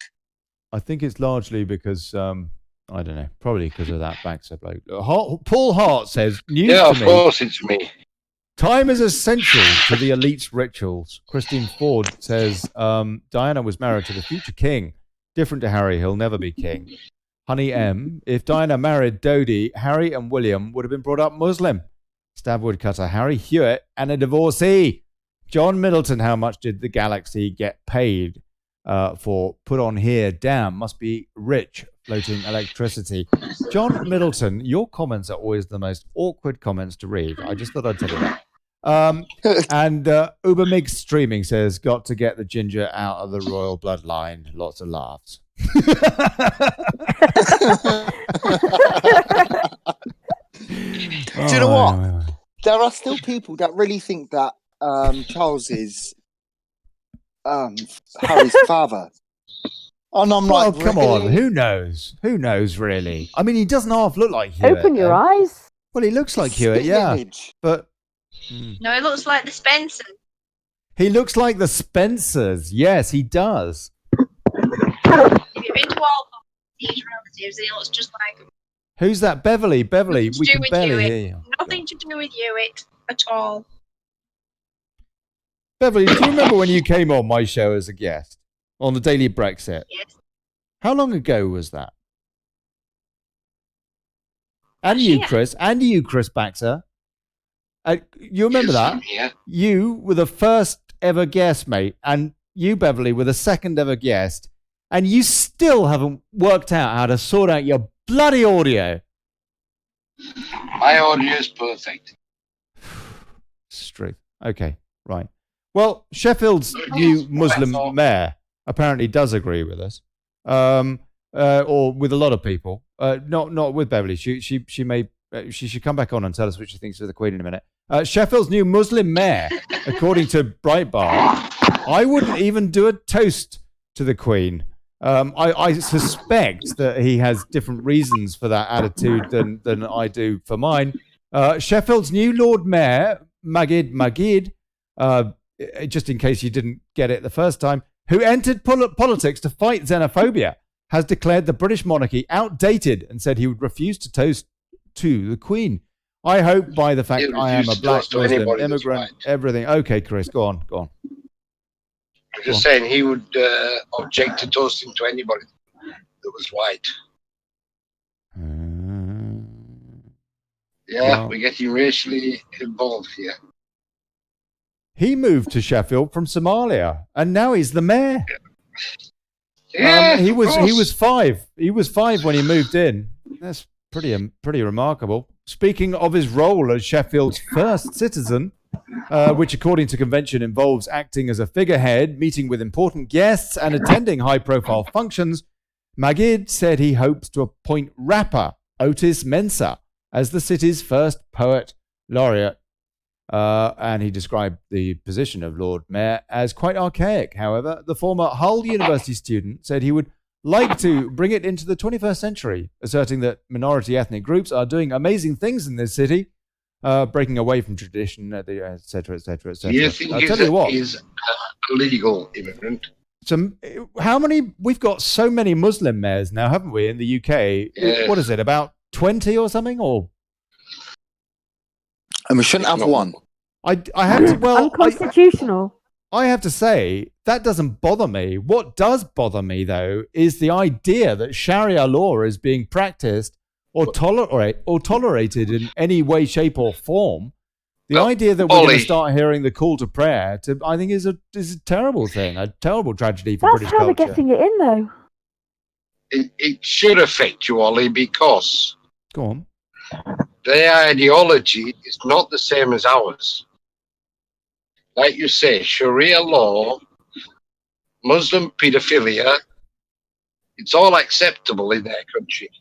I think it's largely because I don't know, probably because of that Baxter bloke. Paul Hart says, "News Yeah, to of me. course it's me. Time is essential to the elite's rituals." Christine Ford says, "Diana was married to the future king. Different to Harry, he'll never be king." Honey M, if Diana married Dodi, Harry and William would have been brought up Muslim. Stab woodcutter Harry Hewitt and a divorcee. John Middleton, how much did the Galaxy get paid? for put on here. Damn, must be rich floating electricity. John Middleton, your comments are always the most awkward comments to read. I just thought I'd tell you that. And Ubermig Streaming says, got to get the ginger out of the royal bloodline. Lots of laughs. Do you know what? There are still people that really think that Charles is Harry's father. And I'm like, come on. Who knows? Who knows, really? I mean, he doesn't half look like Hewitt. Open your eyes. Well, he looks like Hewitt, yeah. But no, it looks like the Spencer. He looks like the Spencers. Yes, he does. If you're into all these relatives, he looks just like them. Who's that? Beverly. Beverly, we can barely hear you. Nothing to do with Hewitt at all. Beverly, do you remember when you came on my show as a guest on the Daily Brexit? Yes. How long ago was that? And you, Chris Baxter. You remember that? Yeah. You were the first ever guest, mate, and you, Beverly, were the second ever guest, and you still haven't worked out how to sort out your bloody audio. My audio is perfect. Straight. Okay, right. Well, Sheffield's new Muslim mayor apparently does agree with us, or with a lot of people. Not with Beverly. She should come back on and tell us what she thinks of the Queen in a minute. Sheffield's new Muslim mayor, according to Breitbart, I wouldn't even do a toast to the Queen. I suspect that he has different reasons for that attitude than I do for mine. Sheffield's new Lord Mayor, Magid, just in case you didn't get it the first time, who entered politics to fight xenophobia, has declared the British monarchy outdated and said he would refuse to toast to the Queen. I hope by the fact I am a black Muslim immigrant, everything. Okay, Chris, go on. I'm just saying he would object to toasting to anybody that was white. Well, we're getting racially involved here. He moved to Sheffield from Somalia, and now he's the mayor. Yeah, he was 5. He was 5 when he moved in. That's pretty remarkable. Speaking of his role as Sheffield's first citizen, which according to convention involves acting as a figurehead, meeting with important guests, and attending high-profile functions, Magid said he hopes to appoint rapper Otis Mensah as the city's first poet laureate. And he described the position of Lord Mayor as quite archaic. However, the former Hull University student said he would like to bring it into the 21st century, asserting that minority ethnic groups are doing amazing things in this city, breaking away from tradition, etc., etc., etc. You think he's a legal immigrant? We've got so many Muslim mayors now, haven't we, in the UK? Yes. What is it, about 20 or something? And we shouldn't have one. I have to, unconstitutional. I have to say, that doesn't bother me. What does bother me, though, is the idea that Sharia law is being practiced or tolerated in any way, shape, or form. The idea that we're going to start hearing the call to prayer, I think, is a terrible thing, a terrible tragedy for British culture. That's how they're getting it in, though. It should affect you, Ollie, because go on. Their ideology is not the same as ours. Like you say, Sharia law, Muslim pedophilia, it's all acceptable in their country.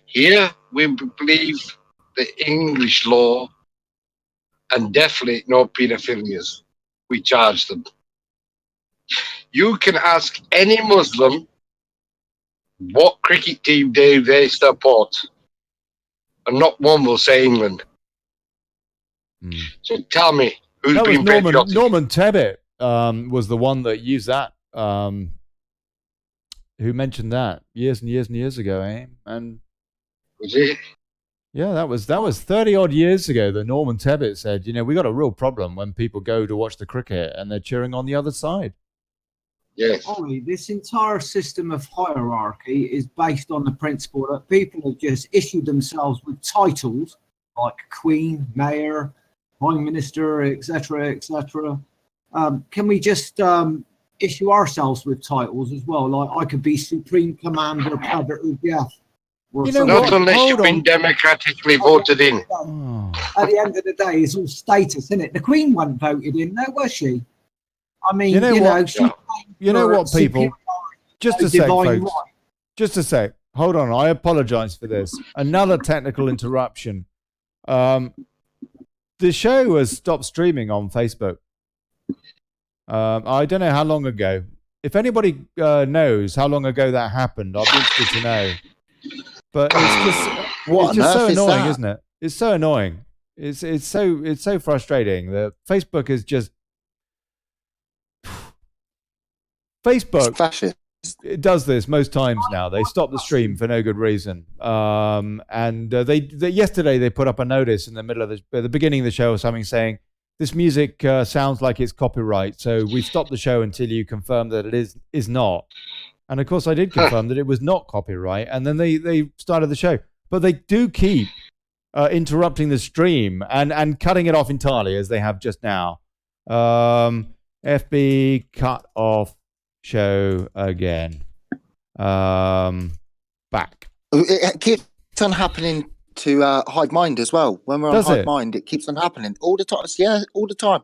Here, we believe the English law and definitely no pedophilias. We charge them. You can ask any Muslim what cricket team do they support, and not one will say England. So tell me, who's been patriotic? Norman Tebbit was the one that used that, who mentioned that years and years and years ago, eh? And was it? Yeah, that was 30 odd years ago that Norman Tebbit said, we got a real problem when people go to watch the cricket and they're cheering on the other side. Yes. Ollie, this entire system of hierarchy is based on the principle that people have just issued themselves with titles like Queen, Mayor, Prime Minister, etc., etc. Can we just issue ourselves with titles as well. Like I could be Supreme Commander Predator Jeff. You know Not what? unless Hold you've been on. democratically voted in. Oh. At the end of the day, it's all status, isn't it? The Queen wasn't voted in, though, was she? I mean, You know what? she You know what, people? Just a sec, divine folks. right. Just a sec. Hold on. I apologize for this. Another technical interruption. The show has stopped streaming on Facebook. I don't know how long ago. If anybody knows how long ago that happened, I'd be interested to know. But it's just so annoying, isn't it? It's so annoying. It's so frustrating that Facebook is just Facebook. It does this most times now. They stop the stream for no good reason. And they yesterday they put up a notice in the middle of the beginning of the show or something saying this music sounds like it's copyright, so we stopped the show until you confirm that it is not. And of course, I did confirm that it was not copyright, and then they started the show. But they do keep interrupting the stream and cutting it off entirely, as they have just now. FB cut off show again. Back. It keeps on happening to Hive Mind as well. When we're on Hive Mind, it keeps on happening all the time. Yeah, all the time.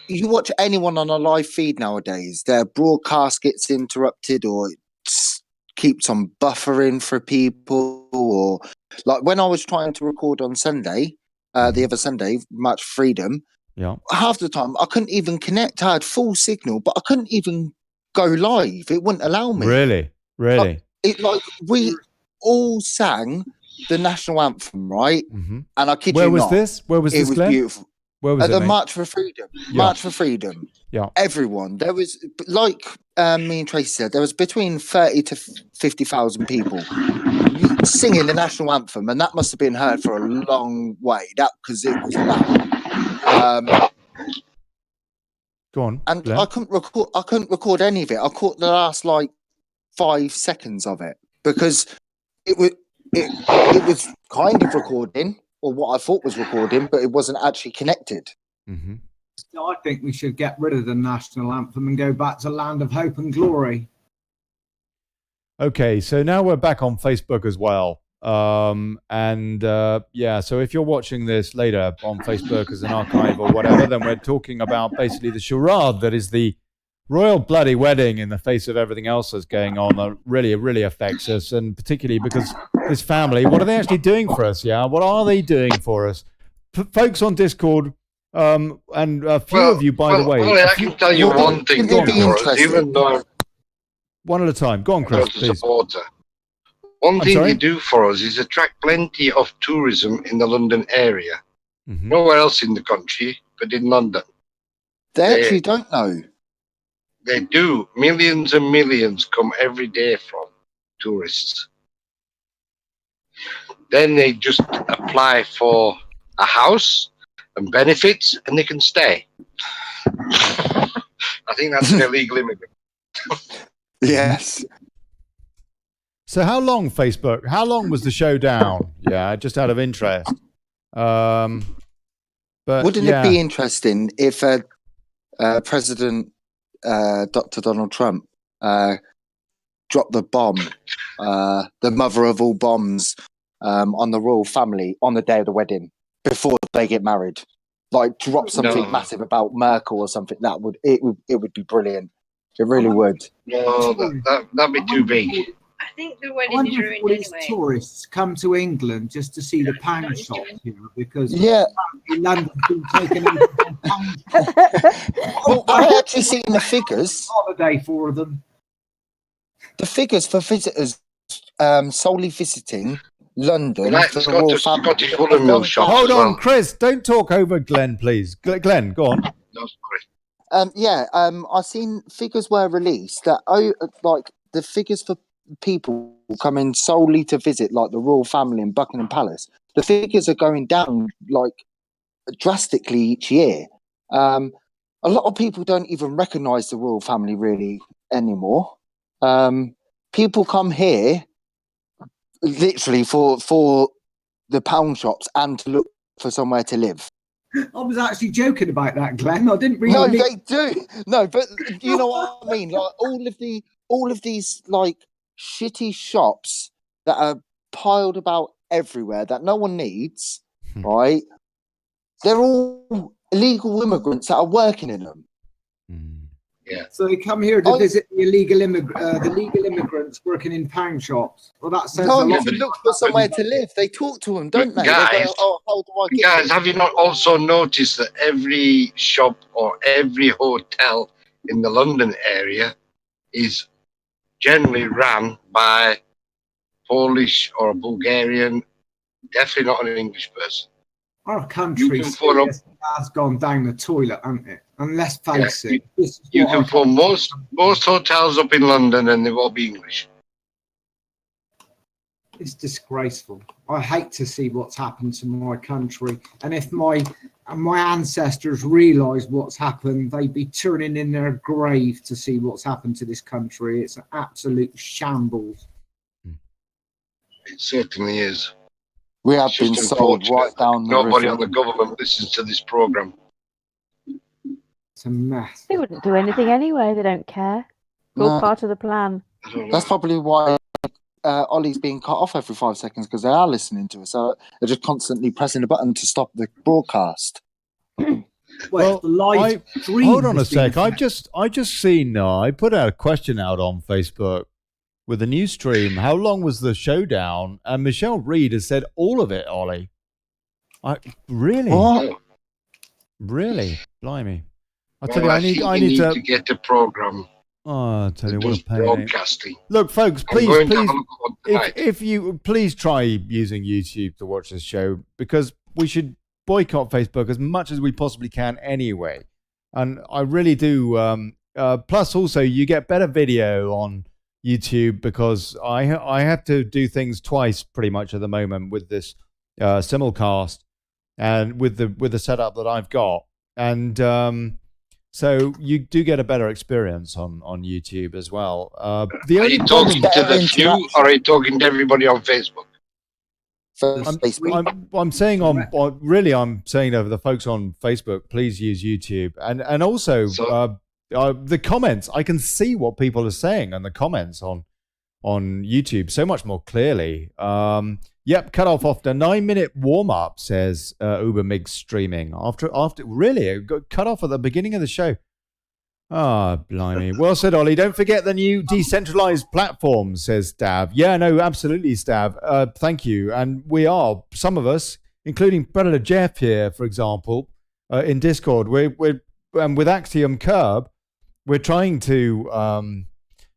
You watch anyone on a live feed nowadays, their broadcast gets interrupted or it keeps on buffering for people. Or like when I was trying to record on Sunday, the other Sunday, March Freedom, half the time I couldn't even connect. I had full signal, but I couldn't even go live. It wouldn't allow me. Really? We all sang the national anthem, right? Mm-hmm. And I kid Where you was not, this? Where was this, it was Glenn? beautiful. Where was At it, the mate? March for Freedom. March for Freedom. Yeah. Everyone. There was, like me and Tracy said, there was between 30 to 50,000 people singing the national anthem, and that must have been heard for a long way. That because it was loud. Go on. And Glenn. I couldn't record any of it. I caught the last 5 seconds of it because it was kind of recording, or what I thought was recording, but it wasn't actually connected. Mm-hmm. So I think we should get rid of the national anthem and go back to Land of Hope and Glory. Okay, so now we're back on Facebook as well. So if you're watching this later on Facebook as an archive or whatever, then we're talking about basically the charade that is the royal bloody wedding in the face of everything else that's going on that really affects us, and particularly because this family, what are they actually doing for us? Yeah, what are they doing for us? Folks on Discord, and a few of you, by the way. Well, I can tell you one thing. Even though one at a time. Go on, Chris, please. One thing they do for us is attract plenty of tourism in the London area. Mm-hmm. Nowhere else in the country, but in London. They actually don't know. They do. Millions and millions come every day from tourists. Then they just apply for a house and benefits, and they can stay. I think that's an illegal immigrant. Yes. So how long, Facebook? How long was the show down? Yeah, just out of interest. But wouldn't it be interesting if President Dr. Donald Trump dropped the bomb, the mother of all bombs, on the royal family on the day of the wedding before they get married? Like drop something massive about Merkel or something. It would be brilliant. It really would. No, that'd be too big. I think the wedding is ruined anyway. Tourists come to England just to see the pound shop here because London's been taken over by pound shops. Well, I actually seen the figures. Holiday for them. The figures for visitors solely visiting London. Scottish woolen mill shop. Hold on, Chris. Don't talk over Glenn, please. Glenn, go on. No, sorry. I seen figures were released that like the figures for people coming solely to visit like the royal family in Buckingham Palace, the figures are going down like drastically each year. A lot of people don't even recognize the royal family really anymore. People come here literally for the pound shops and to look for somewhere to live. I was actually joking about that, Glenn. I didn't really. No, mean- they do. No, but you know what I mean. Like all of these like shitty shops that are piled about everywhere that no one needs, right? They're all illegal immigrants that are working in them. Yeah. So they come here to visit the legal immigrants working in pound shops. Well, that says No, a lot. to look for somewhere to live. They talk to them, don't they? They Guys, go, "Oh, how do I get guys, here?" have you not also noticed that every shop or every hotel in the London area is generally run by Polish or Bulgarian, definitely not an English person. Our country has gone down the toilet, hasn't it? And let's face it, this is You what can our phone most hotels up in London and they will be English. It's disgraceful. I hate to see what's happened to my country. And if my ancestors realise what's happened, they'd be turning in their grave to see what's happened to this country. It's an absolute shambles. It certainly is. We have It's been just sold unfortunate right down the nobody river. on the government listens to this programme. It's a mess. They wouldn't do anything anyway. They don't care. It's all No. part of the plan. That's probably why Ollie's being cut off every 5 seconds, because they are listening to us. So they're just constantly pressing a button to stop the broadcast. Well, the live stream hold on a has been sec. I just seen. I put a question out on Facebook with a new stream. How long was the showdown? And Michelle Reed has said all of it. Ollie, really, What? really, blimey! I Well, tell you, I need to get a programme. Oh, I tell you, that what does a pain. broadcasting. Look, folks, I'm please, going to have a look at one tonight. if you please try using YouTube to watch this show, because we should boycott Facebook as much as we possibly can anyway. And I really do. Plus, also, you get better video on YouTube because I have to do things twice pretty much at the moment with this simulcast and with the setup that I've got, and so you do get a better experience on YouTube as well. The Are only you talking to the few, or are you talking to everybody on Facebook? I'm saying I'm saying over the folks on Facebook, please use YouTube, and also the comments. I can see what people are saying in the comments on YouTube so much more clearly. Yep, cut off after 9-minute warm up, says Uber Mig streaming. After really, it got cut off at the beginning of the show. Ah, blimey. Well said, Ollie. Don't forget the new decentralized platform, says Stav. Yeah, no, absolutely, Stav. Thank you. And we are, some of us, including Predator Jeff here, for example, in Discord, we're with Axiom Curb, we're trying to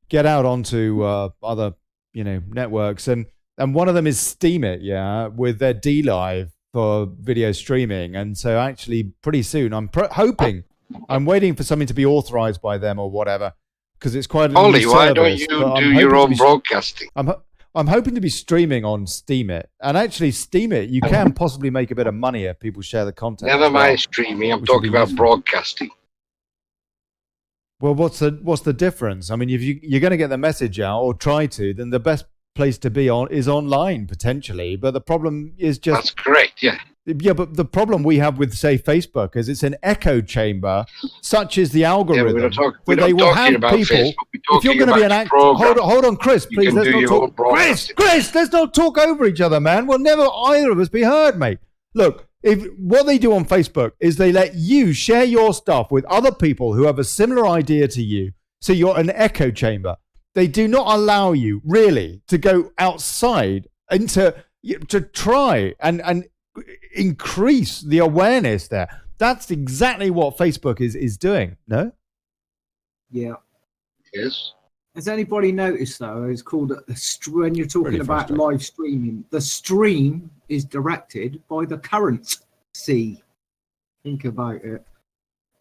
get out onto other, networks, and one of them is Steam It, yeah, with their DLive for video streaming. And so actually pretty soon, I'm hoping, I'm waiting for something to be authorized by them or whatever, because it's quite a Ollie, new why don't service, you but do your own broadcasting? I'm hoping to be streaming on Steam It. And actually, Steam It, you can possibly make a bit of money if people share the content. Never as well, mind streaming. I'm which would talking be about useful. broadcasting. Well, what's the difference? I mean, if you're going to get the message out or try to, then the best place to be on is online potentially. But the problem is just that's correct. Yeah, but the problem we have with, say, Facebook is it's an echo chamber. Such is the algorithm. We're not talking about Facebook. If you're going to be an actor, hold on, Chris, please. Let's not talk. Chris, let's not talk over each other, man. We'll never either of us be heard, mate. Look. If what they do on Facebook is they let you share your stuff with other people who have a similar idea to you, so you're an echo chamber. They do not allow you really to go outside and to try and increase the awareness there. That's exactly what Facebook is doing. No? Yeah. Yes. Has anybody noticed though? It's called when you're talking about live streaming. The stream is directed by the currency. Think about it.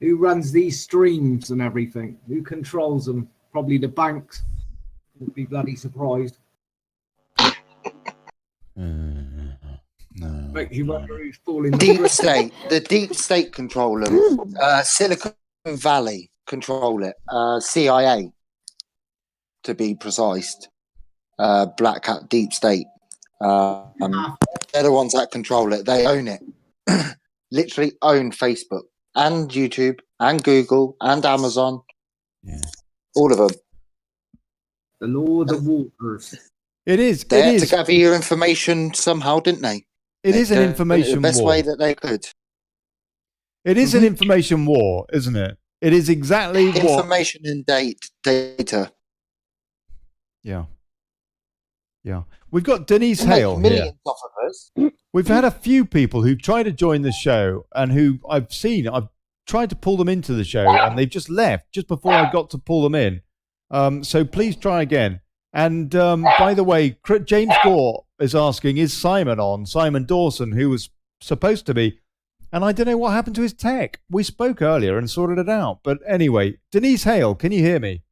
Who runs these streams and everything? Who controls them? Probably the banks. Would be bloody surprised. No. Makes you wonder who's falling. Deep state. The deep state control them. Silicon Valley control it. CIA. To be precise, Black Hat Deep State. They're the ones that control it. They own it. literally own Facebook and YouTube and Google and Amazon. Yeah. All of them. The law of the waters. It is. They It had is. to gather your information somehow, didn't they? It is an Did it information the best war. way that they could. It is an information war, isn't it? It is exactly what. Information and data. Yeah. Yeah. We've got Denise They make Hale here. millions off of us. We've had a few people who've tried to join the show and who I've tried to pull them into the show and they've just left just before I got to pull them in. So please try again. And by the way, James Gore is asking, is Simon on? Simon Dawson, who was supposed to be. And I don't know what happened to his tech. We spoke earlier and sorted it out. But anyway, Denise Hale, can you hear me?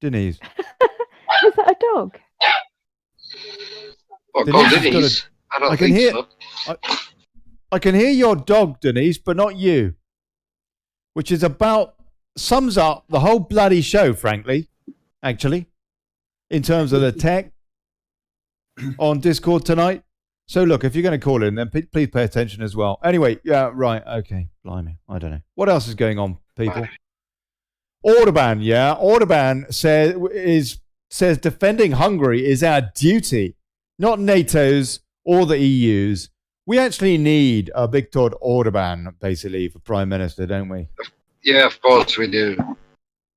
Denise. Is that a dog? Oh, Denise God, has Denise. I don't think so. I can hear your dog, Denise, but not you. Which is sums up the whole bloody show, frankly, actually, in terms of the tech on Discord tonight. So look, if you're going to call in, then please pay attention as well. Anyway, yeah, right, okay, blimey, I don't know. What else is going on, people? Orban, yeah. Orban says defending Hungary is our duty, not NATO's or the EU's. We actually need a Viktor Orban, basically, for Prime Minister, don't we? Yeah, of course we do.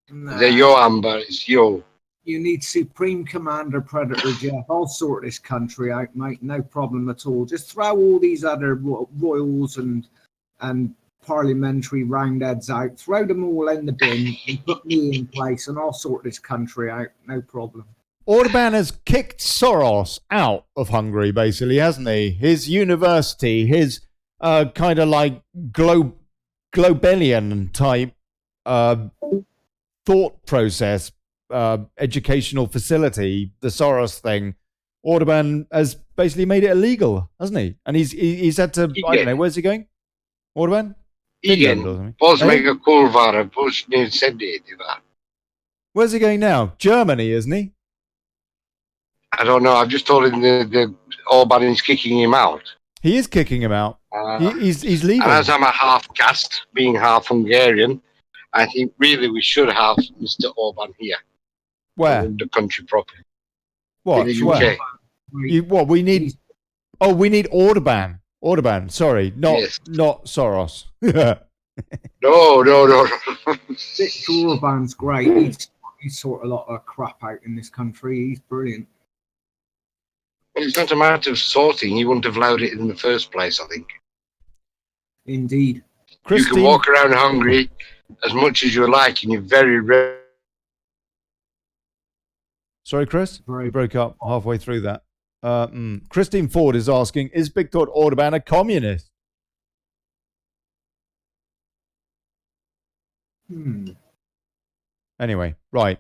Nah. They're your amber, it's your. You need Supreme Commander Predator Jeff. I'll sort this country out, mate. No problem at all. Just throw all these other royals and parliamentary roundheads out. Throw them all in the bin and put me in place, and I'll sort this country out. No problem. Orban has kicked Soros out of Hungary, basically, hasn't he? His university, his kind of like Globelian type thought process, educational facility, the Soros thing. Orban has basically made it illegal, hasn't he? And he's had to, I don't know, where's he going? Orban? Igen, Bosmega Kurvara, Bush said it. Where's he going now? Germany, isn't he? I don't know. I've just told him the Orban is kicking him out. He is kicking him out. He's leaving. And as I'm a half caste, being half Hungarian, I think really we should have Mr. Orban here. Where? In the country properly. What? In the UK. What we need? Oh, we need Orban. Orban. Sorry, not Soros. No. Viktor Orban's great. He's sort a lot of crap out in this country. He's brilliant. Well, it's not a matter of sorting. He wouldn't have allowed it in the first place, I think. Indeed. You can walk around Hungary as much as you like, and you're very Sorry, Chris? You broke up halfway through that. Christine Ford is asking, is Viktor Orban a communist? Anyway, right.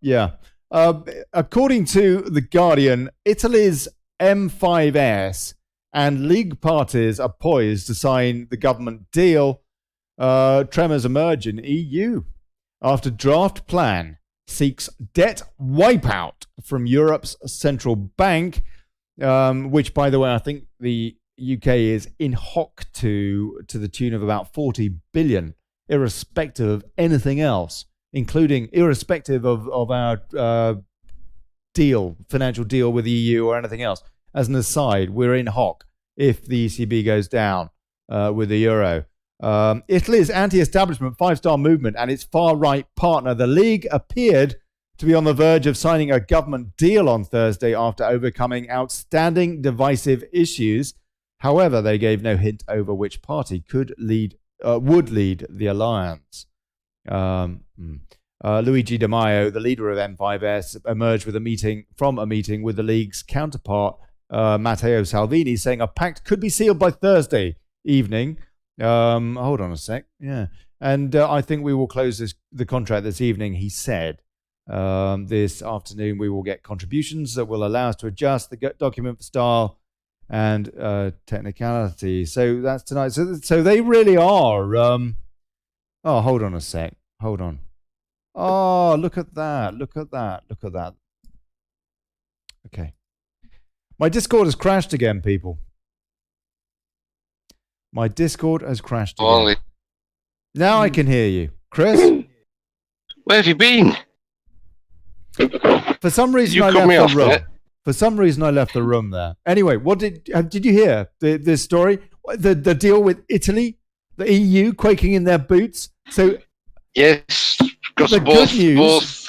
Yeah. According to The Guardian, Italy's M5S and League parties are poised to sign the government deal. Tremors emerge in EU after draft plan seeks debt wipeout from Europe's central bank, which, by the way, I think the UK is in hock to the tune of about 40 billion, irrespective of anything else, including irrespective of our financial deal with the EU or anything else. As an aside, we're in hock if the ECB goes down with the euro. Italy's anti-establishment five-star movement and its far-right partner, the League, appeared to be on the verge of signing a government deal on Thursday after overcoming outstanding divisive issues. However, they gave no hint over which party would lead the alliance. Luigi Di Maio, the leader of M5S, emerged with a meeting with the League's counterpart, Matteo Salvini, saying a pact could be sealed by Thursday evening. Hold on a sec. Yeah. And I think we will close the contract this evening, he said. This afternoon, we will get contributions that will allow us to adjust the document for style and technicality. So that's tonight. So they really are. Oh, hold on a sec. Hold on. Oh, look at that. Look at that. Look at that. Okay. My Discord has crashed again, people. My Discord has crashed again. Ollie. Now I can hear you. Chris? Where have you been? For some reason, You I cut me left off the room. there. For some reason, I left the room there. Anyway, what did you hear? The story? The deal with Italy? The EU quaking in their boots? So Yes, because the both, good news,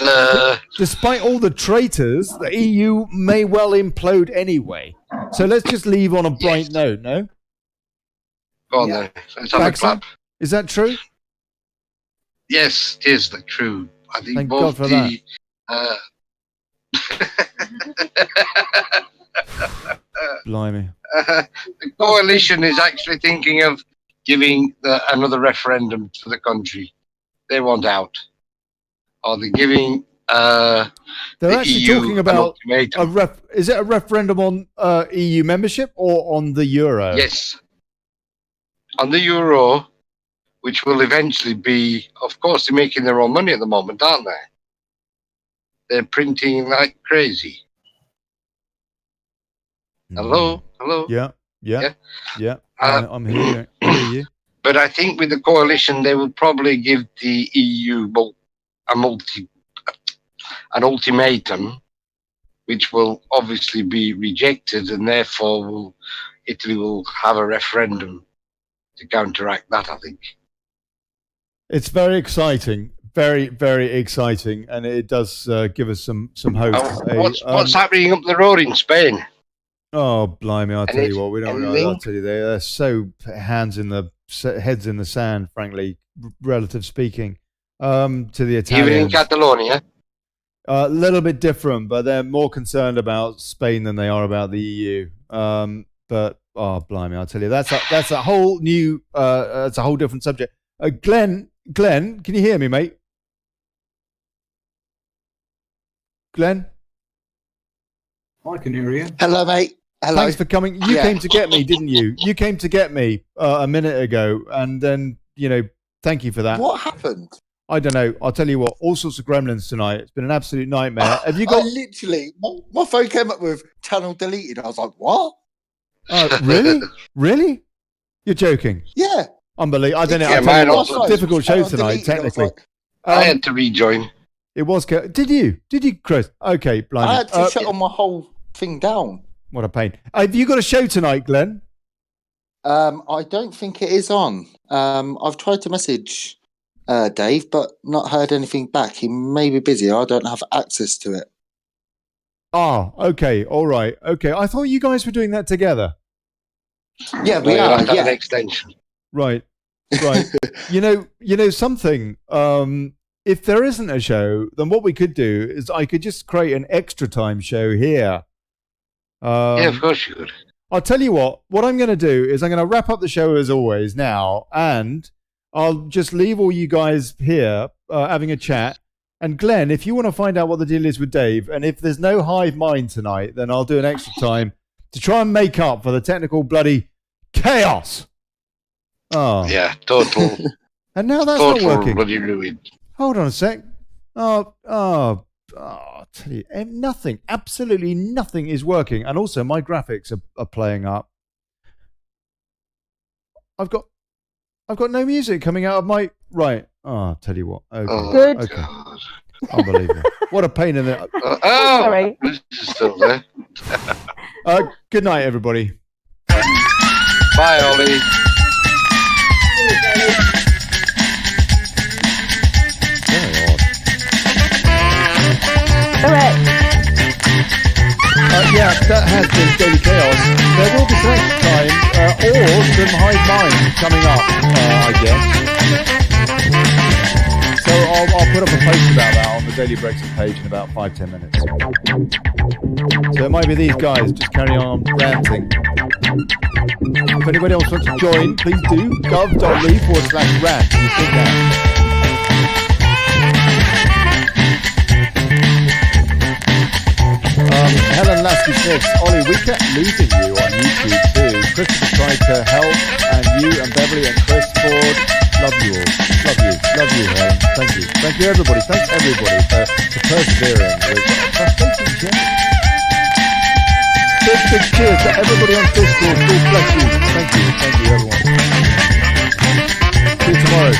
despite all the traitors, the EU may well implode anyway. So let's just leave on a bright note, no? Go on then. Let's have a Baxter? clap. Is that true? Yes, it is true. I think Thank both God for that. Blimey. The coalition is actually thinking of giving another referendum to the country. They want out. Or they're giving They're the actually EU talking an about ultimatum. is it a referendum on EU membership or on the euro? Yes. On the euro, which will eventually be, of course, they're making their own money at the moment, aren't they? They're printing like crazy. Hello? Hello? Yeah. I'm hearing you. But I think with the coalition, they will probably give the EU an ultimatum, which will obviously be rejected, and therefore Italy will have a referendum to counteract that, I think. It's very exciting. Very, very exciting. And it does give us some hope. What's happening up the road in Spain? Oh, blimey, I'll tell you what, we don't know. anything? I'll tell you, they're so heads in the sand, frankly, relative speaking, to the Italians. Even in Catalonia? A little bit different, but they're more concerned about Spain than they are about the EU. But, oh, blimey, I'll tell you, that's a whole new, it's a whole different subject. Glenn, can you hear me, mate? Glenn? I can hear you. Hello, mate. Hello. Thanks for coming. You came to get me, didn't you? You came to get me a minute ago, and then, thank you for that. What happened? I don't know. I'll tell you what, all sorts of gremlins tonight. It's been an absolute nightmare. Have you got... I literally, my phone came up with channel deleted. I was like, what? Really? Really? You're joking? Yeah. Unbelievable. I don't know. Yeah, I'll tell mine you what, also. difficult show Channel tonight, deleted. I was technically. like, I had to rejoin. It was... Did you, Chris? Okay, blimey. I had to shut on my whole thing down. What a pain. Have you got a show tonight, Glenn? I don't think it is on. I've tried to message Dave, but not heard anything back. He may be busy. I don't have access to it. Oh, okay. All right. Okay. I thought you guys were doing that together. Yeah, we You'll are. have to have Yeah. an extension. Right. you know something. If there isn't a show, then what we could do is I could just create an extra time show here. Yeah, of course you could. I'll tell you what I'm going to do is I'm going to wrap up the show as always now, and I'll just leave all you guys here having a chat. And Glenn, if you want to find out what the deal is with Dave, and if there's no hive mind tonight, then I'll do an extra time to try and make up for the technical bloody chaos. Oh. Yeah, total. And now that's total not working. bloody ruin. Hold on a sec. I'll tell you, nothing, absolutely nothing is working. And also my graphics are playing up. I've got no music coming out of my... Right. Oh, I'll tell you what. Okay. Oh, Good. Okay. Unbelievable. What a pain in the... Sorry. This is still there. Good night, everybody. Bye, Ollie. Very odd. Correct. Yeah, that has been Daily Chaos. There will be some extra time or some Hive Mind coming up, I guess. So I'll put up a post about that on the Daily Brexit page in about 5-10 minutes. So it might be these guys just carrying on ranting. If anybody else wants to join, please do. guv.li/rant. You think that. Helen Lasky says, Ollie, we kept losing you on YouTube too. Christopher tried to help, and you and Beverly and Chris Ford, love you all. Love you, Helen. Thank you. Thank you, everybody. Thanks, everybody, for persevering with a frustrating journey. big cheers to everybody on Discord. God bless you. Thank you, everyone. See you tomorrow.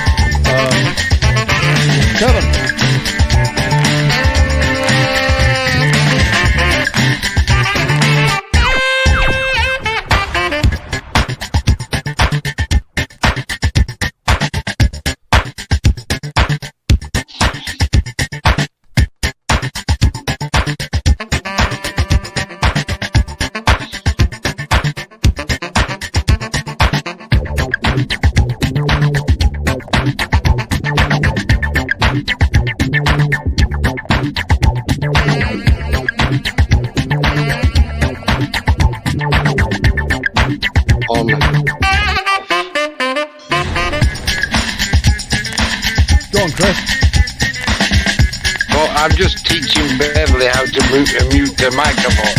Kevin. I'm just teaching Beverly how to mute the microphone.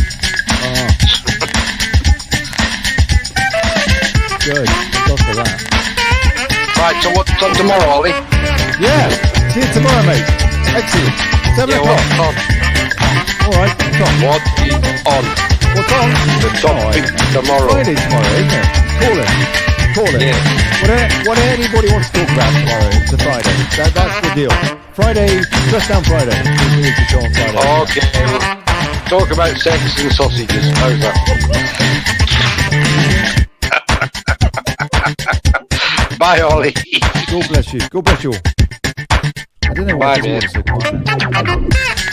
Good. Thank God for that. Right, so what's on tomorrow, Ollie? Yeah. See you tomorrow, mate. Excellent. 7 o'clock. All right. What is on? What's on? The topic tomorrow. Friday tomorrow, isn't it? Call it. Yeah. What anybody wants to talk about tomorrow, it's a Friday. That's the deal. Friday, Dress Down Friday. It's the show on Friday. Okay, we'll talk about sex and sausages. How's that? Bye, Ollie. God bless you. God bless you all. I don't know why I want to say goodbye.